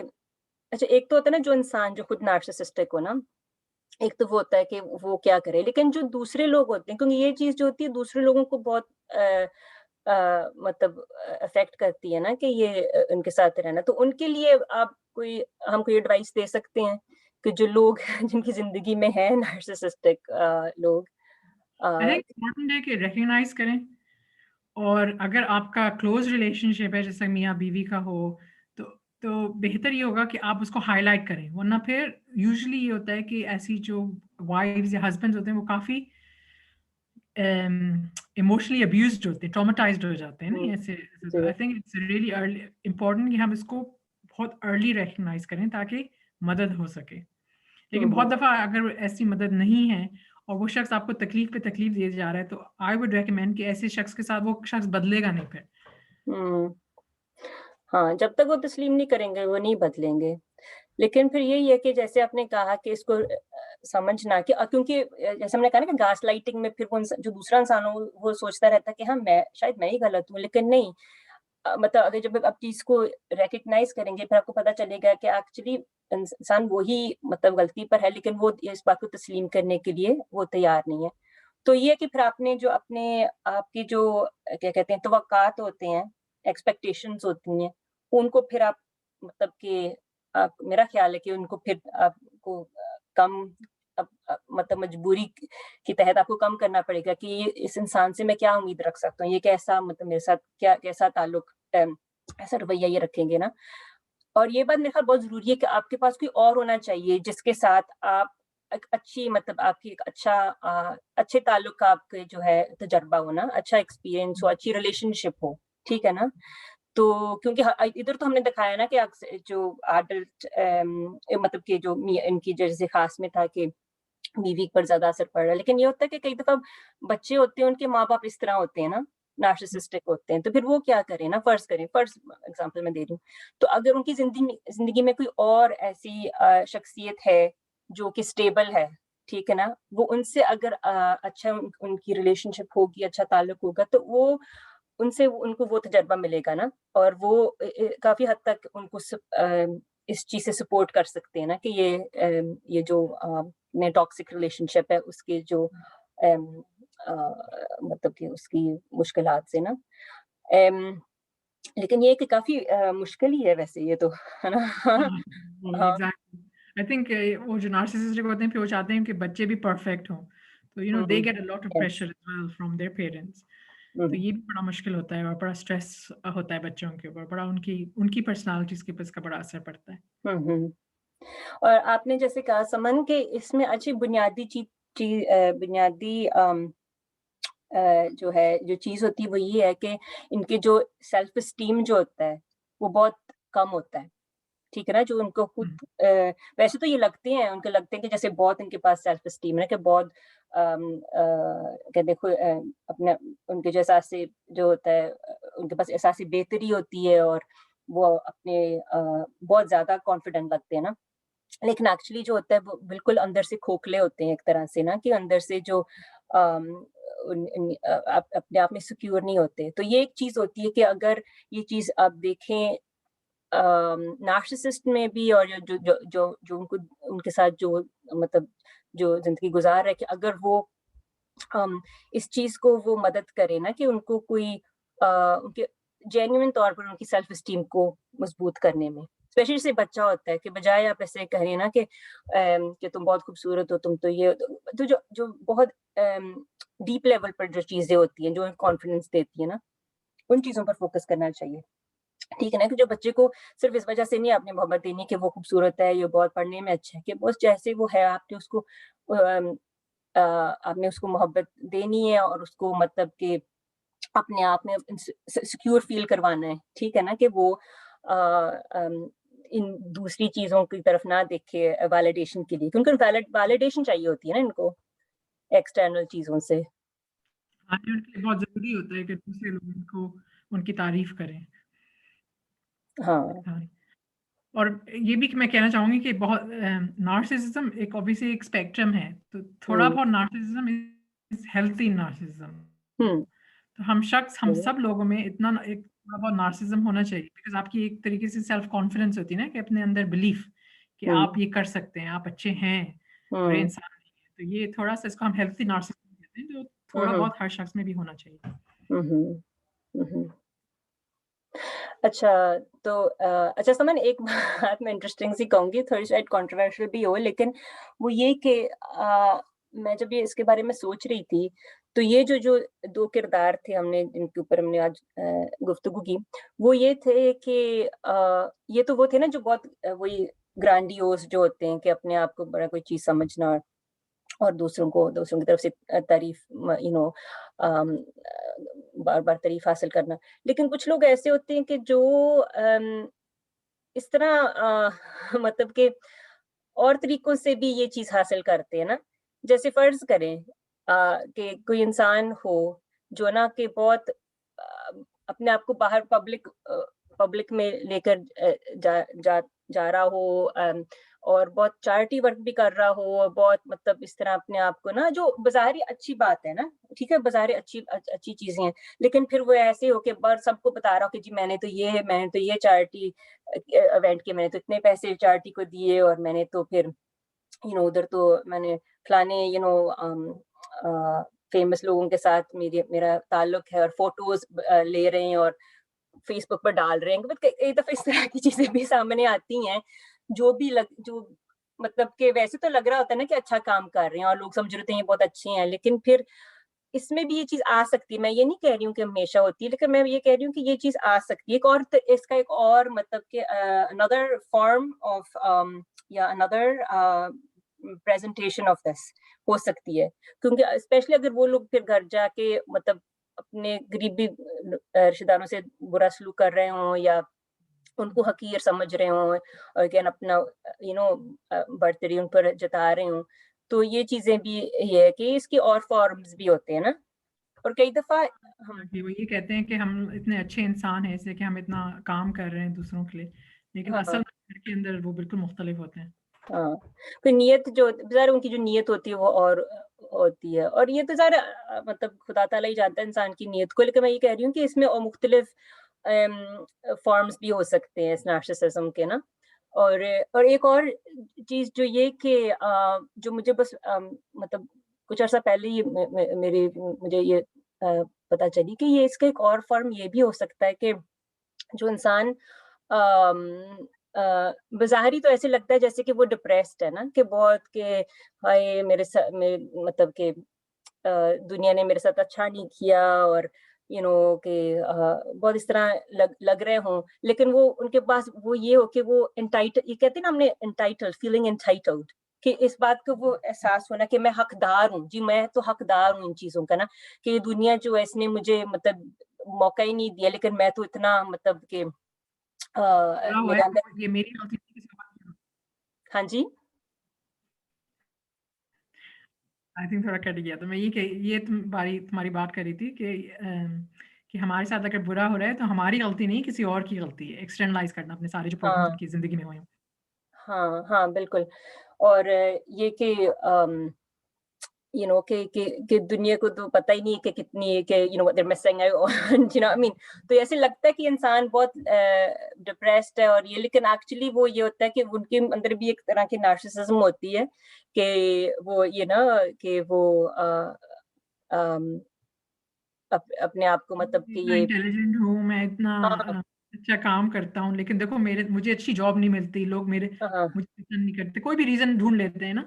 अच्छा, एक तो होता है ना जो इंसान जो खुद नार्सिसिस्टिक हो ना, एक तो वो होता है कि वो क्या करे, लेकिन जो दूसरे लोग होते हैं, क्योंकि ये चीज़ जो होती है दूसरे लोगों को बहुत मतलब अफ़ेक्ट करती है ना कि ये उनके साथ रहना, तो उनके लिए आप कोई हम कोई एडवाइस दे सकते हैं कि जो लोग जिनकी ज़िंदगी में है नार्सिसिस्टिक लोग आई अ, थिंक इम्पोर्टेंट है कि रिकॉग्नाइज़ करें, और अगर आपका क्लोज़ रिलेशनशिप है, जैसे मियाँ-बीवी का हो, तो तो बेहतर ये होगा कि आप उसको हाइलाइट करें, वरना फिर यूजुअली ये होता है कि ऐसी जो वाइफ्स या हस्बैंड्स होते हैं, वो काफ़ी इमोशनली अब्यूज़्ड होते हैं, ट्रॉमाटाइज़्ड हो जाते हैं ना हुँ, ऐसे ऐसे, तो जी, I think it's really early important कि हम इसको बहुत अर्ली रिकॉग्नाइज़ करें ताकि मदद हो सके। हुँ, लेकिन बहुत हुँ, दफ़ा अगर ऐसी मदद नहीं है और वो शख्स आपको तकलीफ़ पे तकलीफ़ दिए जा रहा है, तो आई वुड रिकमेंड कि ऐसे शख्स के साथ वो शख्स बदलेगा नहीं फिर। हुँ। हाँ, जब तक वो तस्लीम नहीं करेंगे, वो नहीं बदलेंगे। लेकिन फिर यही है कि जैसे आपने कहा कि इसको समझना कि क्योंकि जैसे हमने कहा ना कि गास-लाइटिंग में फिर वो जो दूसरा इंसान हो वो सोचता रहता है कि हाँ, शायद मैं ही गलत हूँ, लेकिन नहीं। मतलब अगर जब आप चीज़ को रिकॉग्नाइज़ करेंगे, फिर आपको पता चलेगा कि एक्चुअली इंसान वो ही मतलब गलती पर है, लेकिन वो इस बात को तस्लीम करने के लिए वो तैयार नहीं है। तो ये है कि फिर आपने जो अपने आपकी जो क्या कहते हैं तवक्कात होते हैं, एक्सपेक्टेशंस होती हैं, उनको फिर आप मतलब कि आप मेरा ख़्याल है कि उनको फिर आपको कम मतलब मजबूरी के तहत आपको कम करना पड़ेगा कि ये इस इंसान से मैं क्या उम्मीद रख सकता हूँ, ये कैसा मतलब मेरे साथ क्या कैसा ताल्लुक ऐसा रवैया ये रखेंगे ना। और ये बात मेरे ख़्याल बहुत ज़रूरी है कि आपके पास कोई और होना चाहिए जिसके साथ आप एक अच्छी मतलब आपकी एक अच्छे ताल्लुक का आपके जो है तजर्बा हो ना, अच्छा एक्सपीरियंस हो, अच्छी रिलेशनशिप हो, ठीक है ना? तो क्योंकि इधर तो हमने दिखाया ना कि जो एडल्ट मतलब कि जो इनकी जैसे ख़ास में था कि बीवी पर ज़्यादा असर पड़ रहा है। लेकिन ये होता है कि कई दफ़ा बच्चे होते हैं, उनके माँ-बाप इस तरह होते हैं ना, नार्सिसिस्टिक होते हैं, तो फिर वो क्या करें ना, फ़र्ज़ एग्ज़ाम्पल मैं दे रही हूँ। तो अगर उनकी ज़िंदगी में कोई और ऐसी शख्सियत है, जो कि स्टेबल है, ठीक है ना? वो उनसे अगर अच्छा उनकी रिलेशनशिप होगी, अच्छा ताल्लुक होगा, तो वो उनसे उनको वो तजर्बा मिलेगा ना और वो काफ़ी हद तक उनको इस चीज़ से सपोर्ट कर सकते हैं ना कि ये जो ने टॉक्सिक रिलेशनशिप है उसके जो अम, अ, मतलब कि उसकी मुश्किलात से ना अम, लेकिन ये कि काफ़ी मुश्किल ही है वैसे ये तो, है ना? हाँ, वो हाँ, एग्ज़ैक्टली। आई थिंक वो जो नार्सिसिस्टिक होते हैं, फिर वो चाहते हैं कि बच्चे भी परफेक्ट हों। तो they hmm, get a lot of yes, pressure as well from their parents. तो हुँ, ये भी बड़ा मुश्किल होता है और बड़ा स्ट्रेस होता है बच्चों के ऊपर, बड़ा उनकी उनकी पर्सनैलिटीज़ के ऊपर इसका बड़ा असर पड़ता है। हुँ, हुँ। और आपने जैसे कहा समन के इसमें अच्छी बुनियादी बुनियादी जो है जो चीज़ होती है वो ये है कि इनके जो सेल्फ एस्टीम जो होता है, वो बहुत कम होता है, ठीक है ना? जो उनको खुद हुँ, अ, वैसे तो ये लगते हैं उनको लगते हैं कि जैसे बहुत इनके पास सेल्फ एस्टीम है कि बहुत क्या देखो अपने उनके जो एहसास-ए जो होता है उनके पास एहसास-ए बेहतरी होती है और वो अपने बहुत ज़्यादा कॉन्फिडेंट लगते हैं ना। लेकिन एक्चुअली जो होता है वो बिल्कुल अंदर से खोखले होते हैं एक तरह से ना कि अंदर से जो अम, आप अपने आप में सिक्योर नहीं होते। तो ये एक चीज़ होती है कि अगर ये चीज़ आप देखें नार्सिसिस्ट में भी और जो उनको उनके साथ जो मतलब जो ज़िंदगी गुज़ार रहे हैं कि अगर वो इस चीज़ को वो मदद करे ना कि उनको कोई उनके जेन्युइन तौर पर उनकी सेल्फ एस्टीम को मज़बूत करने में। स्पेशली जैसे बच्चा होता है कि बजाय आप ऐसे कहें ना कि तुम बहुत खूबसूरत हो, तुम तो ये तो जो जो बहुत डीप लेवल पर जो चीज़ें होती हैं, जो कॉन्फिडेंस देती है ना, उन चीज़ों पर फ़ोकस करना चाहिए। ठीक है ना? कि जो बच्चे को सिर्फ़ इस वज़ह से नहीं आपने मोहब्बत देनी कि वो खूबसूरत है, ये बहुत पढ़ने में अच्छा है, कि बस जैसे वो है आपने उसको आपने उसको मोहब्बत देनी है और उसको मतलब कि अपने आप में सिक्योर फ़ील करवाना है, ठीक है ना? कि वो इन दूसरी चीज़ों की तरफ ना देखे वैलिडेशन के लिए क्योंकि वैलिडेशन चाहिए होती है ना इनको एक्सटर्नल चीज़ों से। हाँ, ये उनके लिए बहुत ज़रूरी होता है कि दूसरे लोग उनको उनकी तारीफ़ करें। हाँ। हाँ, और ये भी कि मैं कहना चाहूँगी कि बहुत नार्सिसिज्म एक ऑब्वियसली एक स्पेक्ट्रम है, तो थोड़ा हुँ, बहुत नार्सिसिज्म इज़ हेल्थी नार्सिसिज्म। हुँ, तो हम सही है। सब लोगों में इतना एक थोड़ा बहुत नार्सिसिज्म होना चाहिए, बिकॉज़ आपकी एक तरीके से सेल्फ कॉन्फिडेंस होती है ना कि अपने अंदर बिलीफ कि हुँ, आप ये कर सकते हैं, आप अच्छे हैं, बुरे हुँ, इंसान नहीं हैं। तो ये थोड़ा-सा इसको हम हेल्थी नार्सिसिज्म कहते हैं, जो हुँ, थोड़ा हुँ, बहुत हर शख्स में भी होना चाहिए। हुँ, हुँ, हुँ, हुँ। अच्छा, तो अच्छा समन एक बात मैं इंटरेस्टिंग सी कहूँगी, थोड़ी शायद कंट्रोवर्शियल भी हो, लेकिन वो ये कि मैं जब ये इसके बारे में सोच रही थी, तो ये जो 2 किरदार थे हमने जिनके ऊपर हमने आज गुफ्तगू की, वो ये थे कि ये तो वो थे ना जो बहुत वही ग्रैंडियोस जो होते हैं कि अपने आप को बड़ा कोई चीज़ समझना और दूसरों की तरफ से तारीफ़ बार-बार तारीफ़ हासिल करना। लेकिन कुछ लोग ऐसे होते हैं कि जो इस तरह मतलब कि और तरीकों से भी ये चीज़ हासिल करते हैं ना। जैसे फ़र्ज़ करें कि कोई इंसान हो जो ना कि बहुत अपने आप को बाहर पब्लिक में लेकर जा जा जा रहा हो और बहुत चैरिटी वर्क भी कर रहा हो और बहुत मतलब इस तरह अपने आप को ना जो बज़ाहिर अच्छी बात है ना, ठीक है? बज़ाहिर अच्छी चीज़ें हैं। लेकिन फिर वो ऐसे हो के बाहर सबको बता रहा हो कि जी मैंने तो ये चैरिटी इवेंट किया, मैंने तो इतने पैसे चैरिटी को दिए और मैंने तो फिर उधर तो मैंने फलाने फेमस लोगों के साथ मेरा ताल्लुक है और फ़ोटोज़ ले रहे हैं और फ़ेसबुक पर डाल रहे हैं। बट कई दफ़ा इस तरह की चीज़ें भी सामने आती हैं, जो मतलब कि वैसे तो लग रहा होता है ना कि अच्छा काम कर रहे हैं और लोग समझ रहे होते हैं ये बहुत अच्छे हैं, लेकिन फिर इसमें भी ये चीज़ आ सकती है। मैं ये नहीं कह रही हूँ कि हमेशा होती है, लेकिन मैं ये कह रही हूँ कि ये चीज़ आ सकती है। इसका एक और मतलब कि अनदर फॉर्म ऑफ या अनदर प्रेज़ेंटेशन ऑफ दिस हो सकती है। क्योंकि स्पेशली अगर वो लोग फिर घर जाके मतलब अपने करीबी रिश्तेदारों से बुरा सलूक कर रहे हों या उनको हक़ीर समझ रहे हों और अगेन अपना बर्तरी उन पर जता रहे हों। तो ये चीज़ें भी ये है कि इसके और फ़ॉर्म्स भी होते हैं ना और कई दफ़ा हम कि वो ये कहते हैं कि हम इतने अच्छे इंसान हैं इसलिए कि हम इतना काम कर रहे हैं दूसरों के लिए, लेकिन असल हाँ, में घर के अंदर वो बिल्कुल मुख्तलिफ होते हैं। हाँ। कोई नियत जो ज़ाहिर उनकी जो नियत होती है वो और होती है और ये तो ज़ाहिर मतलब खुदा ताला ही जानता है इंसान की नियत को, लेकिन मैं ये कह रही हूँ कि इसमें और मुख्तलिफ फ़ॉर्म्स भी हो सकते हैं इस नार्सिसिज़्म के ना। और एक और चीज़ जो ये कि जो मुझे बस मतलब कुछ अर्सा पहले ही मुझे ये पता चली कि ये इसका एक और फ़ॉर्म ये भी हो सकता है कि जो इंसान बज़ाहिरी तो ऐसे लगता है जैसे कि वो डिप्रेस्ड है ना कि बहुत कि हाय मतलब कि दुनिया ने मेरे साथ अच्छा नहीं किया और कि बहुत इस तरह लग रहे हों, लेकिन वो उनके पास वो ये हो कि वो ये कहते हैं ना हमने फीलिंग एंटाइटल्ड कि इस बात को वो एहसास होना कि मैं हकदार हूँ, जी मैं तो हकदार हूँ इन चीज़ों का ना, कि ये दुनिया जो है इसने मुझे मतलब मौका ही नहीं दिया, लेकिन मैं तो इतना मतलब कि बुरा हुआ है मेरे अंदर तो ये मेरी गलती नहीं किसी और की। हाँ जी? आई थिंक थोड़ा कट गया, तो मैं ये तुम्हारी बात कर रही थी कि हमारे साथ अगर बुरा हो रहा है तो हमारी गलती नहीं किसी और की गलती है, एक्सटर्नलाइज़ करना अपने सारे जो प्रॉब्लम्स हाँ, उनकी ज़िंदगी में हुए हों। हाँ, हाँ, बिल्कुल और ये कि कि दुनिया को तो पता ही नहीं है कि कितनी कि what they are missing out I mean तो ऐसे लगता है कि इंसान बहुत डिप्रेस्ड है और ये लेकिन एक्चुअली वो ये होता है कि उनके अंदर भी एक तरह की नार्सिसिज्म होती है कि वो ये ना कि वो अम, अपने आप को मतलब मैं कि इतना ये इंटेलिजेंट हूँ, मैं इतना हाँ, अच्छा काम करता हूँ, लेकिन देखो मुझे अच्छी जॉब नहीं मिलती, लोग हाँ, मुझे पसंद नहीं करते, कोई भी रीज़न ढूँढ लेते हैं ना,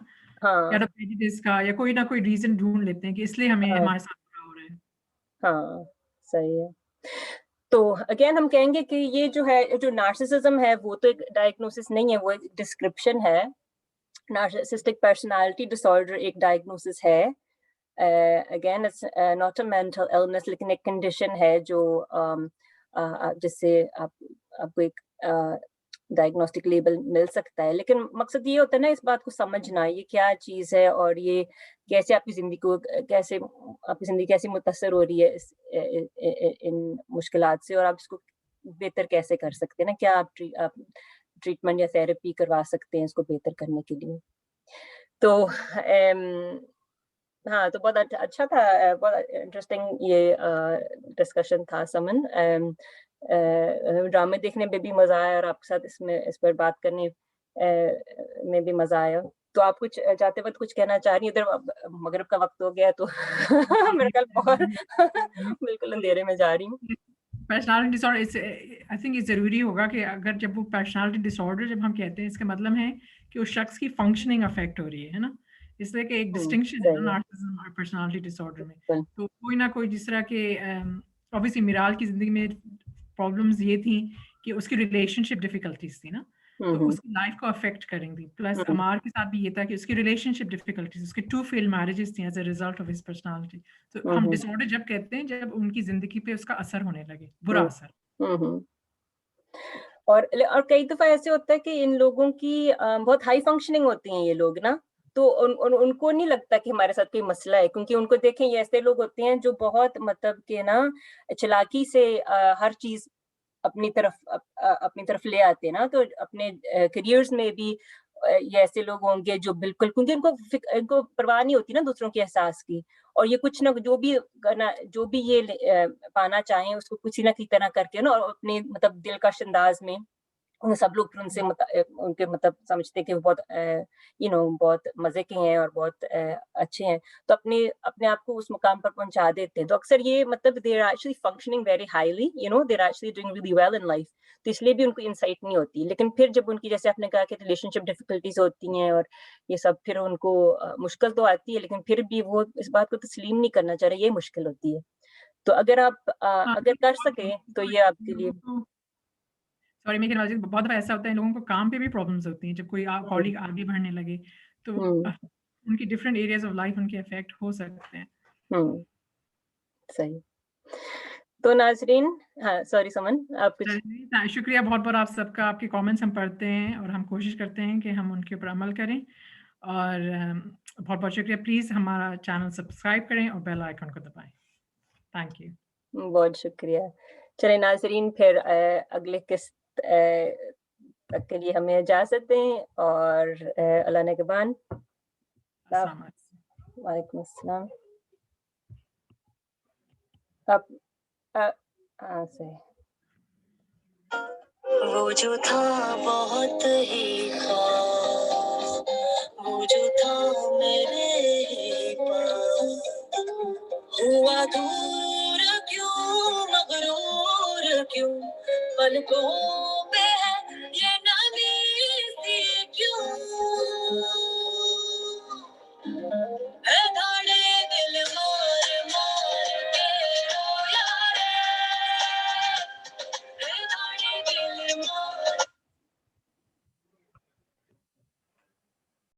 या हाँ, तो प्रेजुडिस का या कोई ना कोई रीज़न ढूँढ लेते हैं कि इसलिए हमें हाँ, हमारे साथ बुरा हो रहा है। हाँ, सही है। तो अगेन हम कहेंगे कि ये जो है, जो नार्सिसिज्म है, वो तो एक डायग्नोसिस नहीं है, वो एक डिस्क्रिप्शन है। नार्सिसिस्टिक पर्सनैलिटी डिसऑर्डर एक डायग्नोसिस है। Again it's not a mental illness लेकिन एक कंडीशन है जो जिससे आपको एक डायग्नोस्टिक लेबल मिल सकता है। लेकिन मकसद ये होता है ना इस बात को समझना, ये क्या चीज़ है और ये कैसे आपकी ज़िंदगी कैसे मुतासर हो रही है इन मुश्किलात से और आप इसको बेहतर कैसे कर सकते हैं ना? क्या आप ट्रीटमेंट या थेरेपी करवा सकते हैं इसको बेहतर करने के लिए? तो हाँ, तो बहुत अच्छा था, बहुत इंटरेस्टिंग ये डिस्कशन था समन। ड्रामे देखने में भी मज़ा आया और आपके साथ इस पर बात करने में भी मज़ा आया। तो आप कुछ जाते वक़्त कुछ कहना चाह रही हैं? इधर अब मगरिब का वक़्त हो गया है, तो मेरे ख्याल और बिल्कुल अंधेरे में जा रही हूँ। Personality disorder it's I think ये ज़रूरी होगा कि अगर जब वो पर्सनालिटी डिसऑर्डर जब हम कहते हैं, इसका मतलब है कि उस शख्स की फंक्शनिंग अफेक्ट हो रही है ना? इसलिए कि एक डिस्टिंक्शन है ना सही है, नार्सिसिज्म और पर्सनालिटी डिसऑर्डर में। बिल्कुल। तो कोई ना कोई जिस तरह के ऑब्वियसली मिराल की ज़िंदगी में प्रॉब्लम्स ये थी कि उसकी रिलेशनशिप डिफिकल्टीज़ थी ना, हुँ, तो हुँ, उसकी लाइफ को अफेक्ट करेंगी। प्लस हुँ, अमार के साथ भी ये था कि उसकी रिलेशनशिप डिफिकल्टीज़, उसके 2 फेल्ड मैरेजेस थी as a result of his personality. तो हुँ, हम हुँ, डिसऑर्डर जब कहते हैं, जब उनकी ज़िंदगी पे उसका असर होने लगे, बुरा हुँ, असर। हुँ, हुँ। और कई दफ़ा ऐसे होता है कि इन लोगों की बहुत हाई फंक्शनिंग होती हैं ये लोग ना, तो उनको नहीं लगता कि हमारे साथ कोई मसला है, क्योंकि उनको देखें ये ऐसे लोग होते हैं जो बहुत मतलब कि ना चालाकी से हर चीज़ अपनी तरफ ले आते हैं ना, तो अपने करियर्स में भी ये ऐसे लोग होंगे जो बिल्कुल, क्योंकि इनको परवाह नहीं होती ना दूसरों के एहसास की, और ये कुछ ना जो भी ये पाना चाहें उसको किसी ना किसी तरह करके ना, और अपने मतलब दिलकश अंदाज में सब लोग फिर उनके मतलब समझते हैं कि वो बहुत बहुत मज़े के हैं और बहुत अच्छे हैं, तो अपने अपने आप को उस मुकाम पर पहुँचा देते हैं। तो अक्सर ये मतलब they are actually functioning very highly, they are actually doing really well in life, तो इसलिए भी उनको इनसाइट नहीं होती। लेकिन फिर जब उनकी, जैसे आपने कहा कि रिलेशनशिप डिफिकल्टीज़ होती हैं और ये सब, फिर उनको मुश्किल तो आती है, लेकिन फिर भी वो इस बात को तस्लीम नहीं करना चाह रहे, ये मुश्किल होती है। तो अगर आप हाँ, अगर कर सकें तो ये इन आपके लिए। लोगों को सॉरी मैं कहना चाहती हूँ, बहुत दफ़ा ऐसा होता है इन लोगों को काम पे भी प्रॉब्लम्स होती हैं, जब कोई हुँ, कॉलीग आगे बढ़ने लगे, तो हुँ, उनकी डिफरेंट एरियाज़ ऑफ लाइफ उनके अफेक्ट हो सकते हैं। हुँ, सही। तो नाज़रीन, हाँ, सॉरी समन, आप कुछ। चलिए, शुक्रिया बहुत-बहुत आप सबका, आपके कमेंट्स हम पढ़ते हैं और हम कोशिश करते हैं कि हम उनके ऊपर अमल करें और बहुत-बहुत शुक्रिया। प्लीज़ हमारा चैनल सब्सक्राइब करें और बेल आइकन को दबाएँ। Thank you. बहुत शुक्रिया। चलिए नाज़रीन, फिर अगले किस्त तक के लिए हमें इजाज़त दें, और अल्लाह नेगहबान। अस्सलाम वालेकुम। वालेकुम अस्सलाम। आप अ, हाँ, सही। वो जो था बहुत ही ख़ास, वो जो था मेरे ही पास, हुआ दूर क्यों, मगरूर क्यों, पलकों